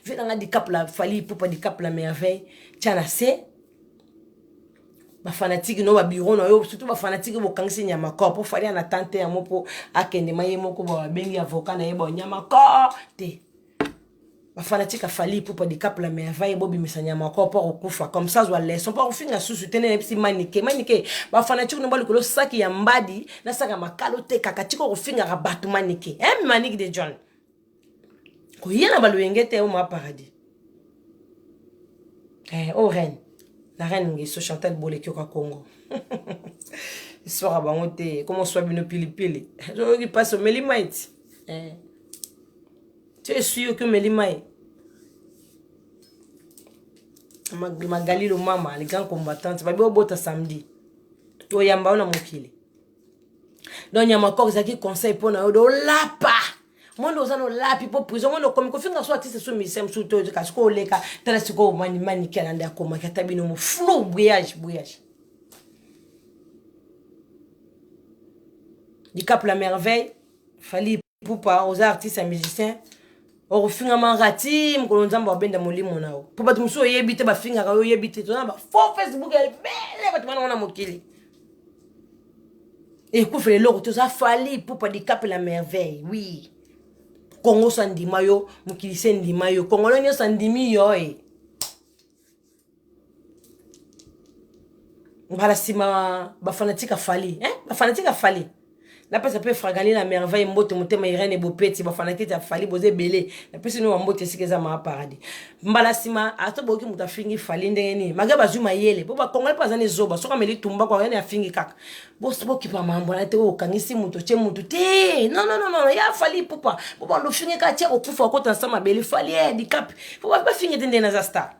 vina nga di cap la fali pour pas di cap la merveille tiana c'est ba fanatique no ba bureau no yo surtout ba fanatique bo kangisi nyama ko pour fali na tante ya mopo akende maye moko ba bengi avocat na yeba nyama ko te ba fanatique a fali pour pas de cap la merveille bobi misanya makor pour okufa comme ça zo leçon pour finga susu tene psi manike ba fanatique no bali ko saki ya mbadi na saka makalo te kakatiko ko finga ka batu manike manike de John ko yena ba luengete o ma paradis o reine la reine ngi so Chantal Bolé ki ka Congo histoire ba ngote comment soit bino pili zo ki passe melimite tu es sûr que Melimae Magalilo mama les grands combattants babi obota samedi to yamba na mokili donc nyama ko zaki conseil pour na do lapa mondo zano lapi po prison mondo comme ko finga so artiste so misem so to ka sko leka tala siko mani kala nda ko makata bino mo flou bouillage du Cap la Merveille, Fally Ipupa, aux artistes et musiciens. Au finalement rati, m'kolon zamba benda molimo nao. Papa tumuso yebite ba finga ka yebite to na ba fo Facebook elle belle ba tumana na mokili. Et pour faire le logo tout ça Fally Ipupa du Cap la Merveille, oui. Congo sandima yo, mokili sandima yo, Congolais nyo sandimi yo eh. Voilà si ma fanatique a Fally, hein? Ma fanatique a Fally. La personne peut fraganer la merveille, mbote motema irene bopeti, ba fanatique a Fally boze belé. La personne no mbote sikeza ma paradis. Mbala sima ato boki muta fingi Fally ndengeni. Maga bazuma yele. Po ba Congolais pas zane zoba, soka meli tumba kwa yana fingi kaka. Boss boki pa mambo na te o kangisi muto che muto te. Non non non non, ya Fally Ipupa. Po ba lo fingi ka tia okufa ko tansama beli Fally di Cap. Po ba fingi tende na za star.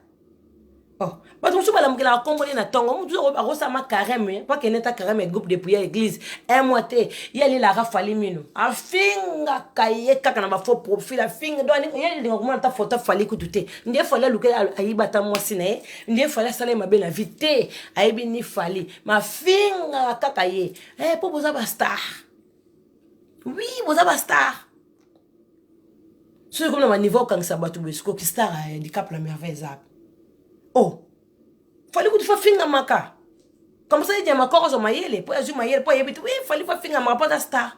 Oh, parce que je suis allé à Congo, na tongo, je suis allé à carême, pas qu'il y ait un carême groupe de prière église. Un mois té, il y a la Fally mino. A finga kaye kaka na ba faux profil, a finga do il y a des gens ta photo Fally ku tuté. Ndie Fally luka ayibata mwasi na ye, ndie Fally sala mabe na vite, ayibi ni Fally. Ma finga kaka ye. Po boza ba star. Oui, boza ba star. C'est comme le niveau quand ça batu besko ki star du Cap la Merveille zap. Oh, Fally que tu fasses finga maka. Comme ça, il y a ma cause au maïle, pour azur maïle, pour yébite. Oui, Fally fa finga maka, pas de star.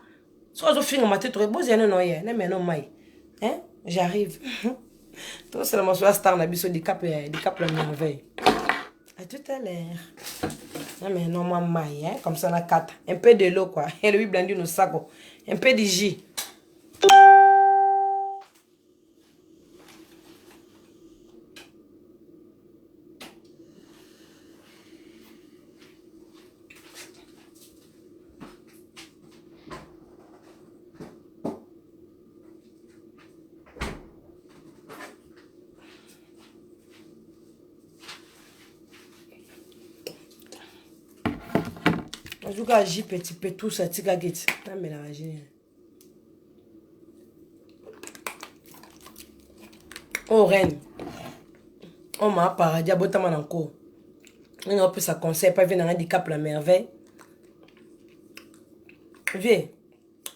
Soit je finga ma tête, beau zéno noyer, mais non maï. Hein, j'arrive. Toi, c'est la morceau star na biso du Cap la Merveille. À tout à l'heure. Non mais non moi maï, hein, comme ça la 4. Un peu de l'eau quoi. Et lui blandu nos sacs. Un peu de jus. En tout cas, j'ai petit peu tout ça, tika git. Non mais la magie. Oh reine. On m'a paradis à botaman encore. On a pu ça conseil pas venir dans du Cap la Merveille. Viens.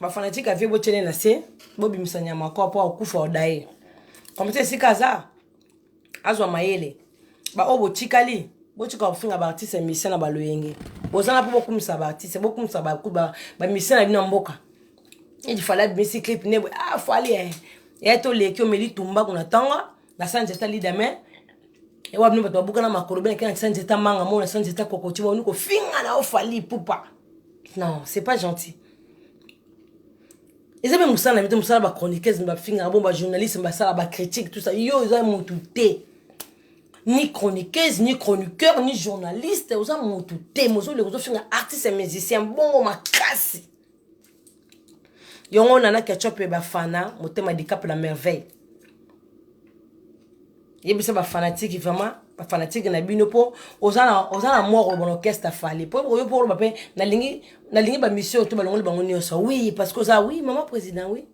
Ma fanatique a vu botene na se. Bobi misanya makwa po akufa odaye. Comme c'est si kaza. Azwa mayele. Ba obo chikali. Bochika ofinga ba artiste misana ba loyenge. Bozana po boku misa ba artiste, boku misa ba ku ba misana bina mboka. Il fallait bisi clip ne Fally et to leki o meli tumba kuna tanga na sanje ta lidame. E wa bino bato buka na makorobe na sanje ta manga mo na sanje ta kokoti ba uniko finga na Fally Ipupa. Non, c'est pas gentil. Et ça même musana mito musana ba chroniqueuse ba finga bon ba journaliste ba sala ba critique tout ça. Yo za motuté. Ni chroniqueuse, ni chroniqueur, ni journaliste, oza motuté, mozo le ozo finga artiste et musicien bongo makasi. Yongo nana ketchup e ba fana, motema du Cap la Merveille. Yebisa ba fanatique vraiment, ba fanatique na bino po oza na mort bon orchestre Fally. Po pour ba pe na lingi ba mission to ba longoli bango nyoso. Oui, parce que ça oui, maman président oui.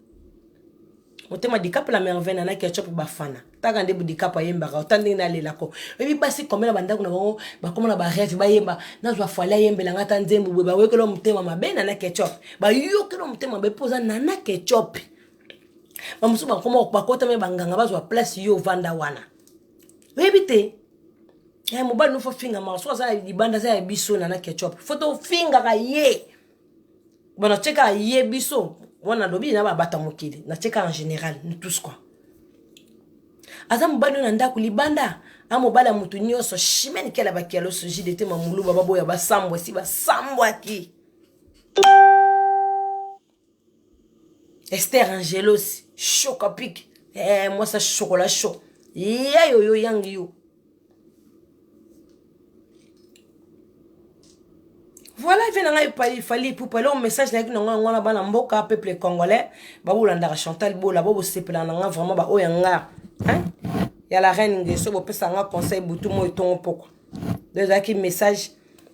Motema du Cap la Merveille nana ketchup ba fana. Taka ndebu du Cap ayemba ka otandi na lela ko. Ebi basi komela banda kuna bango ba komona ba rêve ba yemba na zwa Fally ayembe la ngata nzembu ba wekelo motema mabe nana ketchup. Ba yokelo motema be poza nana ketchup. Ba musu ba koma ba kota me banganga ba zwa place yo vanda wana. Ebite. Mobile no fo finga ma so za libanda za biso nana ketchup. Photo finga ka ye. Bona cheka ye biso. Wana lobi na ba bata mokili. Na cheka en général, nous tous quoi. Aza mobali na ndaku libanda amobala mutu nyoso shimeni kela bakialo soji dete mamulu baba boya basambwa si basambwa ki Esther Angelos chocopic moi ça chocolat chaud ya yo yang yo. Voilà, il fallait pour parler un message là que nous avons bana mboka peuple congolais baboulanda Chantal Bola bobo sepelanga vraiment ba oyanga hein. Il y a la reine Ngeso bo pesa nga conseil butu mo etongo poko. Déjà qui message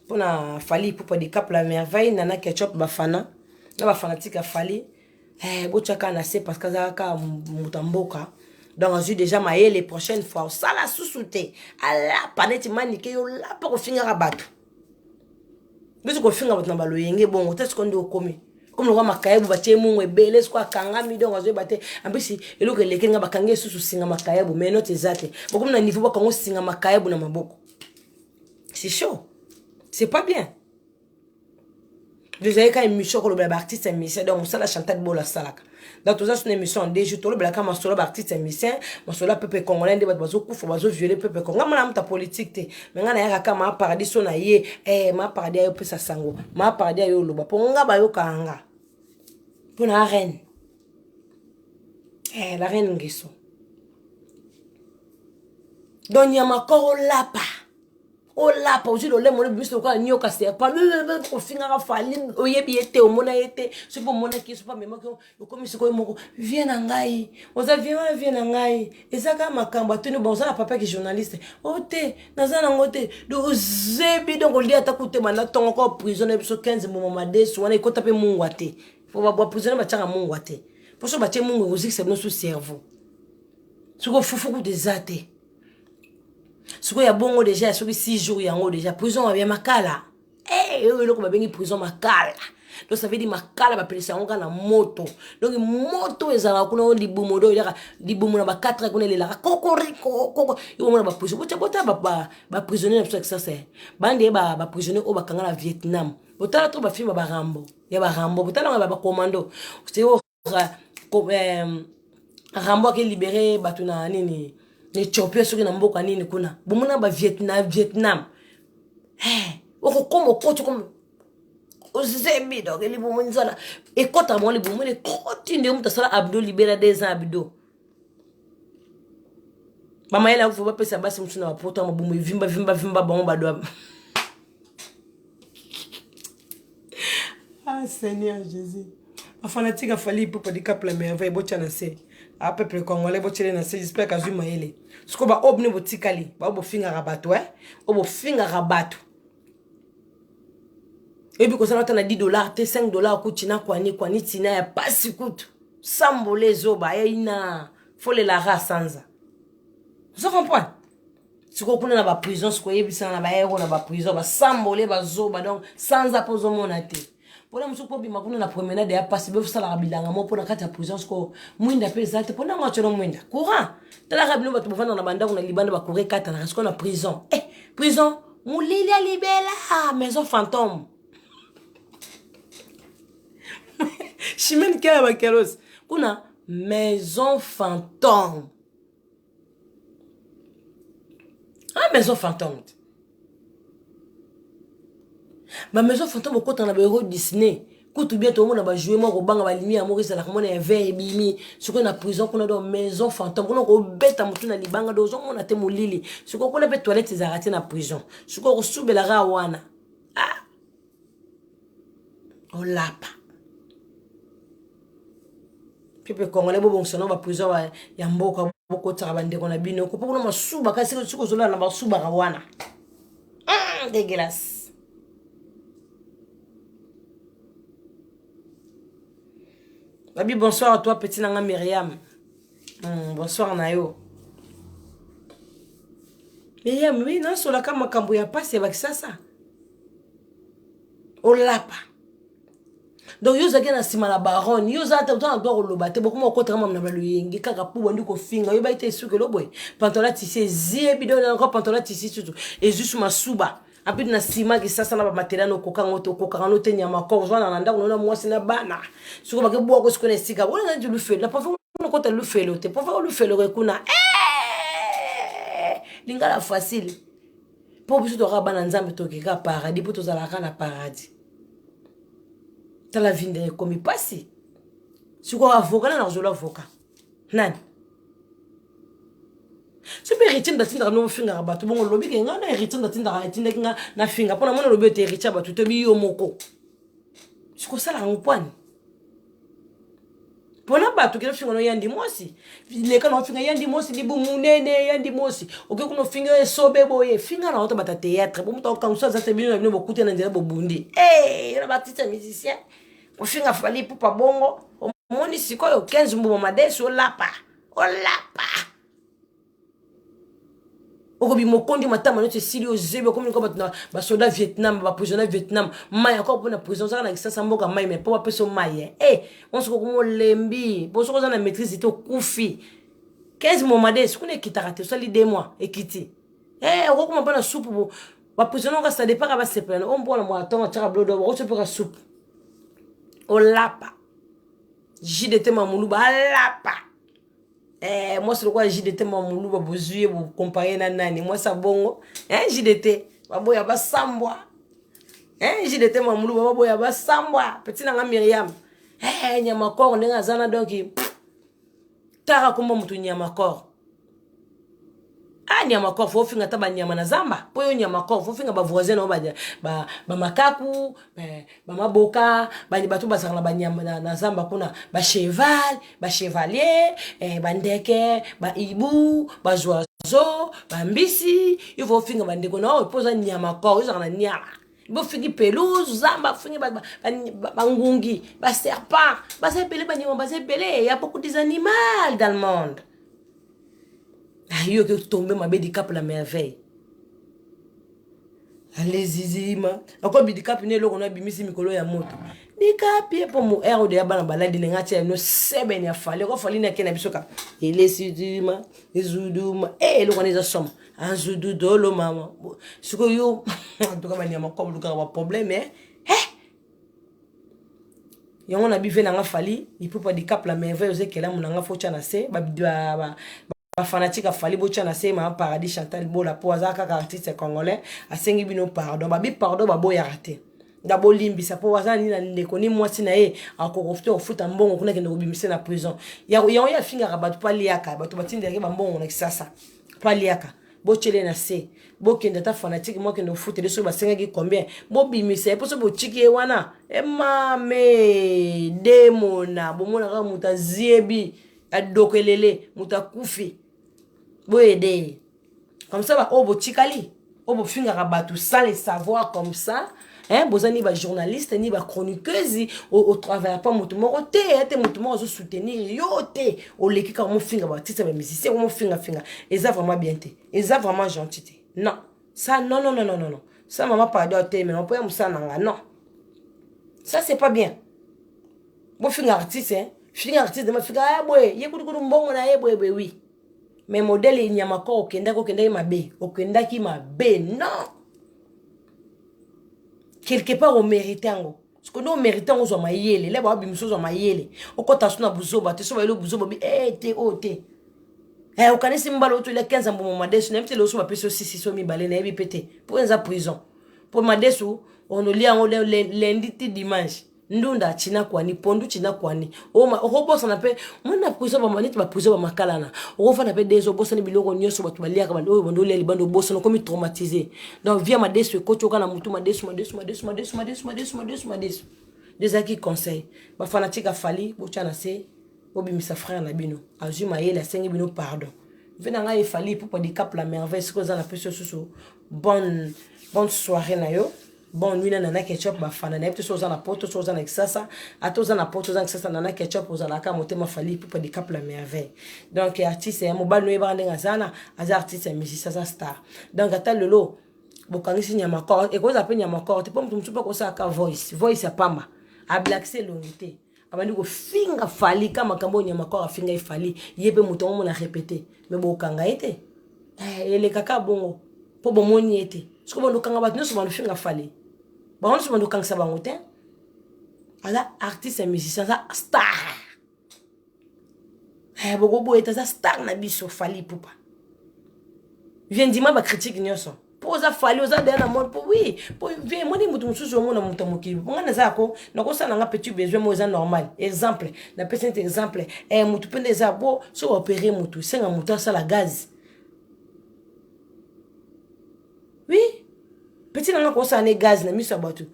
pour na Fally pour du Cap la Merveille nana ketchup bafana na ba fanatique a Fally bo chaka na c'est parce que ça ka mutamboka. Donc on déjà maé les prochaines fois ça la sous-souté à la panette manique yo la pour finir à battre. Mais ce qu'on fait dans le yenge bon, qu'est-ce qu'on doit commer? comme le roi Makayebu batie mungu ebele sko akangami donc azo bate en plus eloko lekenga bakange susu singa Makayebu mais not ezate comme na niveau bakango singa Makayebu na maboko c'est chaud c'est pas bien déjà quand émission ko le artiste émission donc ça la chanter bola salaka dans tout ça c'est une émission des jours le blaka ma solo artiste émission ma solo peuple congolais de bazo kufa bazo violer peuple congolais ngama na politique te mais ngana ya kama paradis so na ye ma paradis yo pesa sango ma paradis yo loba po ngaba yo kanga pour la reine la reine Ngeso donc yama ko lapa oh là pas aujourd'hui le monde biso ko nyoka c'est pas le ko finga fali oyebi ete o mona ete c'est pour mona ki c'est pas même ko comme c'est ko moko viens na ngai oza viens na ngai ezaka makamba tuni bon ça papa qui journaliste ote naza na ngote do zebi donc on dit atakute bana tongo ko prisonnier biso 15 moment des wana ko taper mungu ate faut ba prisonnier ba tanga mungu ate pour ça ba tie mungu aussi c'est notre cerveau ce ko fufu des até ce qu'il y a bon déjà, ce qui 6 jours, il y a déjà prison, il y a makala. Eh, il y a prison makala. Donc ça veut dire makala, va appeler ça on a moto. Donc moto est à la di bumodo, di bumodo ba 4 qu'on est là. Cocorico, coco, il y a ba prison. Ba prisonnier ça c'est. Bande ba prisonnier au bakanga na Vietnam. Botala to ba film ba Rambo. Ya ba Rambo, botala ba commando. C'est au Rambo qui est libéré batuna nini. Les Éthiopiens sont dans mboka nini kuna bomona ba Vietnam oko komo koto comme ozebi donc les bomoni zala et quand à moi les bomoni continue muta sala abdo libéra des abdo mama elle a faut pas pesa basi mtu na poto ma bomo vimba bon ba do ah Seigneur Jésus a fanatique a fallu pour pas cap la merveille bochana c'est a peuple congolais bochele na c'est j'espère que azuma ele siko ba obne botikali ba bo finga rabato obo finga rabato ebi ko sana na $10 te $5 kutina kwani tina ya pasi kutu sambole zoba ya ina fole la rasanza vous comprenez siko kuna na ba prison siko yebi sana na ba ero na ba prison ba sambole ba zoba donc sans apozo monate pona musuko bima kuna na promenade ya pasi be fusala bilanga mo pona kati ya prison ko mwinda pe zate pona ngachoro mwinda courant tala rabino batu bovanda na banda kuna libanda ba courir kata na ko na prison prison mulili ya libela maison fantôme chimene kaya ba keros kuna maison fantôme maison fantôme ma maison fantôme au côté na bureau Disney kutu bien tout le monde ba jouer moi ko banga ba lumière mo risala ko na verre bimi siko na prison kuna do maison fantôme kuna ko beta mutu na libanga do zo mona te molili siko kuna pe toilette za raté na prison siko ko subela ra wana o lapa pepe congolais bo bonsono ba prison ya mboka boko tsaka bande ko na bino ko pokona masuba kasi siko zola na masuba ra wana dégueulasse. Babi, bonsoir à toi, petit nanga Myriam. Bonsoir, Nayo. Myriam, oui, non, sur la cam, il n'y a pas, c'est avec ça. On l'a pas. Donc, yo zaki na sima la baronne, yo zata autant doit relobate, beaucoup moins contre moi, na luyengi, kaka pou bandu ko finga, yo ba ite suke lo boy. Pantola tissé, ziebi do na encore pantola tissé surtout. Et juste ma souba. Après na sima ki sasa na ba matériel no kokanga te nyama ko zwana na ndako na mwasi na bana suko bake bo ko sikone sika wona na lu fe la pauvre no ko te lu fe lo te pauvre lu fe lo kuna lingala facile pour biso to raba na nzambe to kika paradis pour to zala kana paradis ta la vinde comme passi suko avocat na zolo avocat nani super héritier d'atinda no finga rabato bon lobi ke ngana héritier d'atinda nga na finga pona mona lobi te héritier batu te bi yo moko siko sala ngopani pona batu ke finga no yandi mosi le kana finga yandi mosi libu munene yandi mosi oke kuno finga sobe boye finga na auto bata théâtre bo muto kan so za te bi no bokute na ndela bobundi na batiste musicien o finga fali pupa bongo moni siko yo 15 mbo madeso lapa o lapa okobi mokondi matama note sili ozebe comme ko batna ba soldat Vietnam ba prisonnier Vietnam mai encore pour na prison ça na kisa mboka mai mais pas peso mai on se ko mo lembi bo so ko na maîtrise to kufi 15 momade ce qu'on est kitarate ça li 2 mois et kiti oko ko mpa na soupe bo ba prisonnier ka ça dépend ka ba sepena on bo na mo atonga tshaka blodo ko se ka soupe o lapa JDT mamulu ba lapa moi c'est quoi JDT mamulu ba bozuye bo comparer na nani moi ça bongo JDT ba boya ba sambwa JDT mamulu ba boya ba sambwa petit na Myriam nyama kor ndenga zana donc tara kuma mutu nyama kor nyama kor fo finga taba nyama na zamba po yo nyama kor fo finga ba voisin no ba makaku ba maboka ba batu basakana ba nyama na zamba kuna ba cheval ba chevalier ba ndeke ba ibu ba joazo ba mbisi yo fo finga ba ndeko no poza nyama kor yo na nyama bo fingi pelouse zamba fingi ba ngungi ba serpent ba sepele ba nyama ba sepele ya beaucoup des animaux dans le monde. Yo que tomber ma bédicap la merveille. Allez zizima. Encore bédicap ne lo on a bimisi mikolo ya moto. Dicap pour mo air de ya bana balade ngati no sebe ya fale ko fali na kena bisoka. Ele sidima, ezuduma. Lo on les somme. En zudu dolo mama. Suko yo en tout cas ba nyama ko luka ba problème Yango na bive na nga fali, il peut pas dicap la merveille ose kela mo nga fo tshana se ba fanatique a fallu bocha na se ma paradis Chantal Bola po azaka ka artiste congolais a sengi bino pardon ba bi pardon ba boya raté d'abord limbi sa po azani na ndeko ni mwasi na ye akokofte ofuta mbongo kuna kende kobimise na prison ya finga rabatu pa liaka batu batinde ke ba mbongo na kisasa pa liaka bochele na se bokende ta fanatique mo kende ofuta deso ba sengi combien bo bimise po so bo chiki wana mame demona bomona ka mutaziebi adokelele mutakufi boyede comme ça ba obo chikali obo finga rabatu sans les savoir comme ça bozani ba journaliste ni ba chroniqueuse au travers pas mutu moko te mutu moko zo soutenir yo te o leki ka mo finga ba tisa ba musicien mo finga et ça vraiment bien te et ça vraiment gentil te non ça non ça maman pardon te mais on peut musa nanga non ça c'est pas bien bo finga artiste finga artiste de ma finga boy yekudu mbongo na boy oui. Mais modèle il n'y a pas okenda ki mabe non quelque part on mérite ngo parce que nous méritons on soit mayele les ba bimso soit mayele okota suna buzoba te so ba ile buzoba bi te okanisi mbalo to ile 15 mbo madesu na mtele so ba peso 6 so mi balé na bi pété pour en prison pour madesu on lit en lundi dimanche ndunda china kwani pondu china kwani okobosa na pe mona prison ba maniti ba prison ba makalana okofa na pe dezo bosa ni biloko nyoso batu balia ka bando bando le bando bosa no comme traumatisé donc via madesu ko choka na mutu madesu des aki conseil ba fanatique a fali bo chana se obimisa frère na bino azuma yele asengi bino pardon vena nga e fali pour pas cap la merveille ce que ça na pe so bonne soirée na yo. Bon nuit nana ketchup ba fana na peut soza na poto soza na kisasa atoza na poto za kisasa nana ketchup oza na ka motema fali pour de cap la merveille donc artiste ya mobile no ebande ngazana az artiste musicien sa star donc ata lelo bokangisi nyama ko e ko za pe nyama ko te pomtu mtupa ko sa ka voice ya pamba a blackse longité abandi ko finga fali kama kambo nyama ko finga ifali yebe muto mo na répéter mais bokanga ete ele kaka bongo po bomoni ete sko bondo kanga bat no so bandu finga fali. Bon, on se demande quand ça va monter. Alors, artiste et musicien, ça star. Bogo est un star na biso fali poupa. Vient dire ma critique nyoso. Poza fali oza dena mon oui. Pour vient moi ni mutu mususu mo na mutu mokibi. Ngana zako na ko sana nga petit besoin mo za normal. Exemple, na petit exemple, mutu pende za bo so opérer mutu, senga mutu ça la gaz. Oui. Petit nanga ko sa ne gaz na miso batu.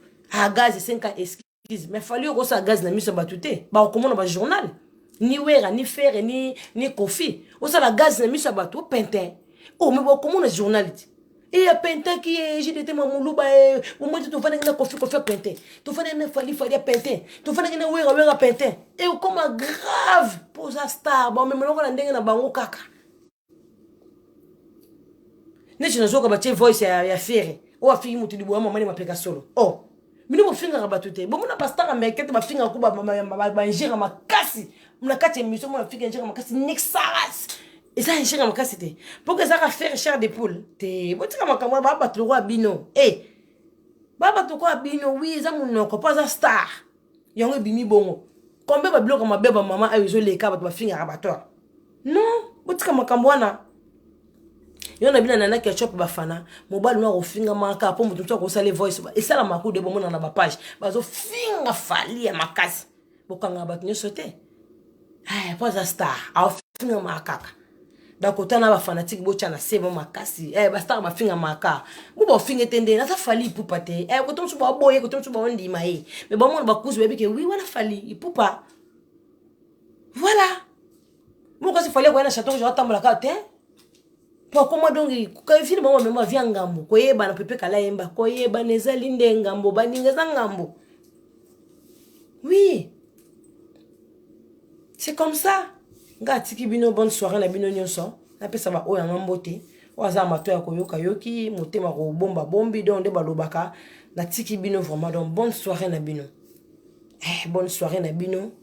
Gaz 5 ans excuse. Mais fallu ko sa gaz na miso batu te. Ba ko mona ba journal. Ni wera ni fer ni coffee. O sa la gaz na miso batu pentin. Mais ba ko mona journal. Et ya pentin qui JDT mamulu ba o mo tu fana na coffee pentin. Tu fana na fali pentin. Tu fana na wera pentin. Et o comme grave pour sa star. Ba même no ko na ndenge na bango kaka. ne tu nazoka batie voice ya fere o afi mutu libo mama ne mapeka solo oh mino bofinga rabatu te bo mona bastara mekete bafinga ko ba njira makasi mona kati émission mona finga njira makasi nexaras eza njira makasi te pour que ça va faire chair de poule te botika makamwa ba batu ko abino ba batu ko abino oui za munoko pas za star yango bimi bongo combien ba bloka mabeba mama ayo leka batu bafinga rabatu non botika makamwana yo na bina nana ketchup bafana mobile no ofinga maka po mutu ko sale voice et ça la maku de bomona na ba page bazo finga fali ya makasi bokanga batu nyoso te pas za star a finga maka da kota na ba fanatique bocha na sebo makasi ba star ba finga maka bo finga tende na ta fali pupa te ko tom so ba boye ko tom so ba ndi mai mais ba mona ba kuzu bebe ke oui wana fali ipupa voilà mo ko se fali ko na chateau jo tambola ka te pourquoi donc quand il mama mama via ngambo koyeba na pepe kala yemba koyeba nezali nde ngambo baninga za ngambo oui c'est comme ça nga tiki bino bonne soirée na bino nyonso na pesa ba oya ngambote waza mato ya koyoka yoki motema ko bomba bombi donc de balobaka na tiki bino vraiment donc bonne soirée na bino bonne soirée na bino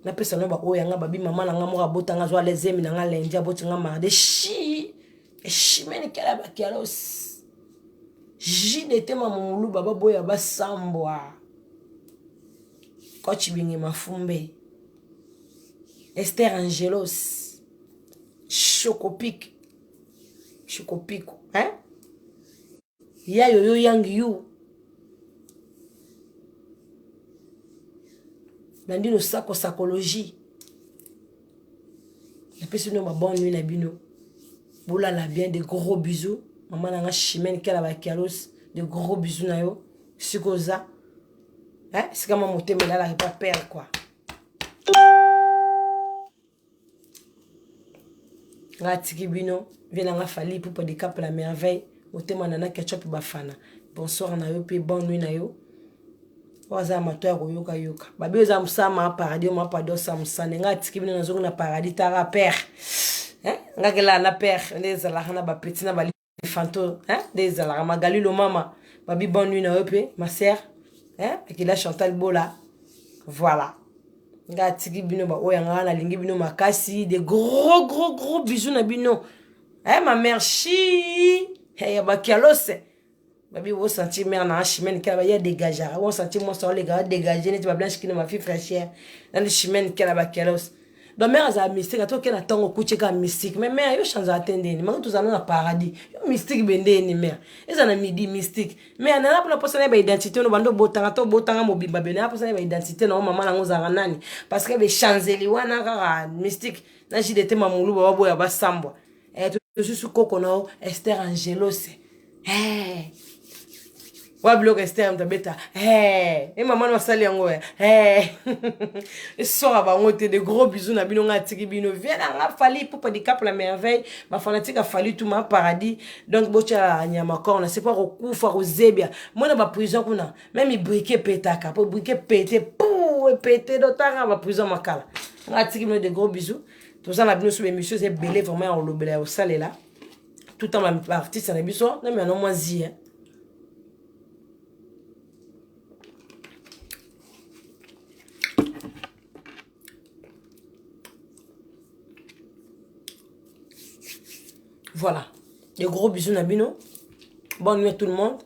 na pesa no ba oya nga babi mama na nga mo rabota nga zo les emi na nga lendia boti nga marde chi Chimene kala bakialos jidete mamulu baba boya basambwa Coach bingi mafumbe Esther Angelos Chocopic Chocopico ya yo yang you Nandino sako psychologie la personne ma bonne nuit na bino Boula la bien, de gros bisous. Maman n'a pas chimène qu'elle a kialos, de gros bisous na yo. Sikoza. C'est comme mon thème là, elle pas perdre quoi. La tiki bino, vient la fali pour pas de cap la merveille. Mon thème nana ketchup bafana. Bonsoir na yo, puis bonne nuit na yo. Waza matoya ko yoka yoka. Babi oza musama paradis, ma pado sa musane. Nga tiki bino nazo na paradis tara père. Ngakela na père les ala na ba petit na ba fanto des ala magali lo mama babi bonne nuit na ope ma sœur akila Chantal Bola voilà nga tiki bino ba oya nga na lingi bino makasi de gros bisous na bino ma mère chi ya ba kialose babi wo sentir mère na chimène kala ba ya dégager wo sentir moi ça les gars dégager ne ba blanche qui ne ma fille fraîcheur dans le chimène kala ba kialose. Donc mère a mystique à toi qu'elle attend au coucher comme mystique mais mère yo change attendre ni mais tous allons na paradis yo mystique bende ni mère ils en a midi mystique mais on a pour personne ba identité no bando botanga mobimba bene a personne ba identité no maman na ngozanga nani parce que be chanzeli wana ka mystique na jidete mamulu baba boya ba sambwa to susu koko no Esther Angelos wa bloc Esther mtabeta maman no sali yango et sora ba ngote de gros bisous na bino nga tiki bino viens nga fali pour pas de cap la merveille ma fanatique a fallu tout ma paradis donc bocha nyama ko na c'est pas okufa kozebia moi na ba prison kuna même i briquet petaka pour briquet pété pour pété d'autant ba prison makala nga tiki bino de gros bisous tout ça na bino sur émission c'est belé vraiment au lobela au salé là tout en ma artiste na biso na mais non moi zi Voilà, des gros bisous Nabino. Bonne nuit à tout le monde.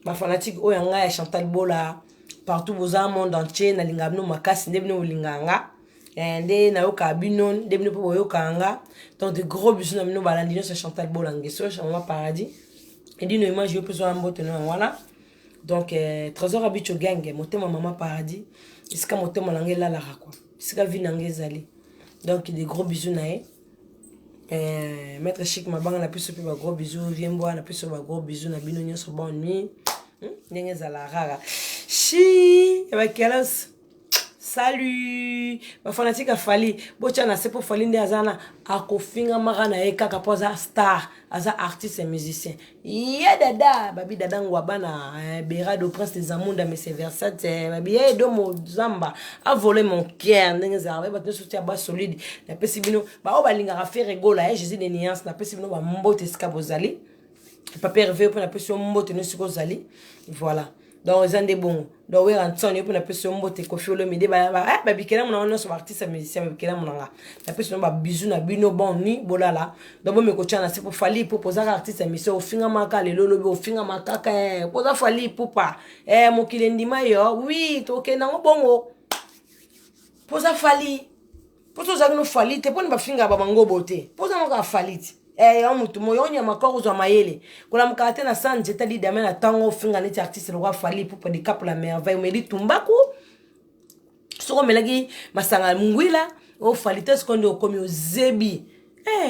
Ma fanatique Oyanga et Chantal Bola partout vos âmes monde entier na lingabno makasi ndebno linganga. Ende na yoka binon ndebno po yokanga. Donc des gros bisous Nabino balandino c'est Chantal Bola ngeso chama paradis. Et dit nous mange yo plus en mbote no voilà. Donc trésor habicho gang motema maman paradis. Iska motema langela la quoi. Iska vinange zali. Donc des gros bisous nae. Maître Chic ma bang na plus pe ba gros bisous viens boire na plus ba gros bisous na bino nyonso bonne nuit ndenge za la rara chi avec kelos salut ma fanatique a fali bocha na c'est pour fali ndi azana akofinga mara na ye kaka poza star aza artiste et musicien ya dada babi dada ngwa bana Berado Prince des Amonda mais c'est versatile babi do mo zamba a volé mon cœur ndenge za ba te soutien ba solide na pesi bino ba o balinga faire rigola Jésus de nuance na pesi bino ba mbote ska bozali Papa Hervé pour la personne mbote ne siko zali. Voilà. Donc ils ont des bons. Donc oui Anton pour la personne mbote Koffi Olomide ba bikela mon non so artiste musicien bikela mon nga. La personne ba bisou na bino bon ni bolala. Donc bon me ko tchana c'est pour fali pour poser artiste musicien au finga maka le lolo au finga maka ka poza fali pour pas. Mo kilendima yo oui to ke na bongo. Poza fali. Poza za no fali te poni ba finga ba bango bote. Poza no ka faliti. Mutu moyo nyama ko uzwa mayele kula mkate na sanje tali dame na tango finga neti artiste le roi fali pour de cap la merveille meli tumbaku soko melagi masanga ngwila o falite sekonde okomi ozebi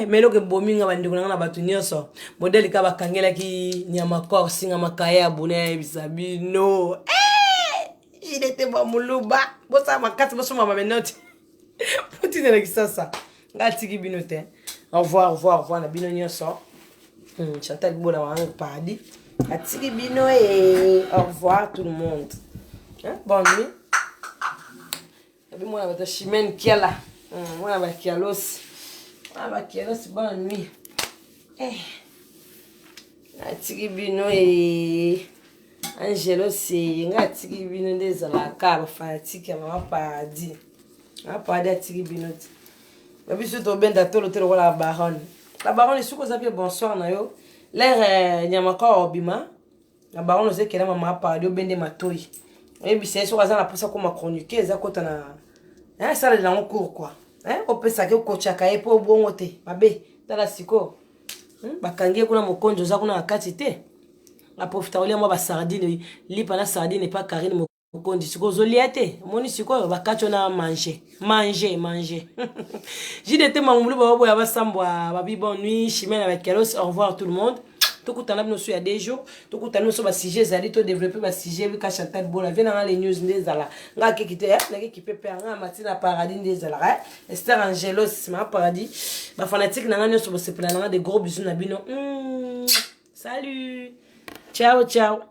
melo ke bominga bandiko na batu nyoso modeli ka bakangela ki nyama ko singa makaya bune bisabino il était bon muluba bosa makati boso mama menoti potine la kisasa ngati ki binote. Au revoir, au revoir, au revoir, la bino nyoso. Chantal Bola wang padi. Atiki bino et au revoir tout le monde. Bonne nuit. Moi la chimène qui est là. Moi la kialos. Moi kialos bonne nuit. Atiki bino et Angelo c'est ngatiki bino des la car fanatique mama padi. Ma padi atiki bino. Mais surtout bien d'attendre la baronne. La baronne est sous que bonsoir na yo. L'air nyamaka obima. La baronne sait qu'elle a maman parlé au bende matoi. Et puis c'est sur la pour ça qu'on m'a chroniqué ça quand on a ça là en cours quoi. On peut ça que kochaka et pour bon côté. Babé, dans la siko. Bakangie kuna mokonjo za kuna akati te. La profita olia moi ba sardine, li pana sardine pas Karine Mokondi siko zoliate moni siko bakacho na manger j'étais mamulu babo ya basambwa babi bonne nuit chimène avec Kelos au revoir tout le monde tout kutana bino so ya des jours tout kutana so ba sujet zali to développer ba sujet bi ka Chantal Bola vient dans les news ndezala nga kikite na kipe pe nga matina paradis ndezala Esther Angelos ma paradis ba fanatique na nga so se plana de gros bisous na bino salut ciao ciao.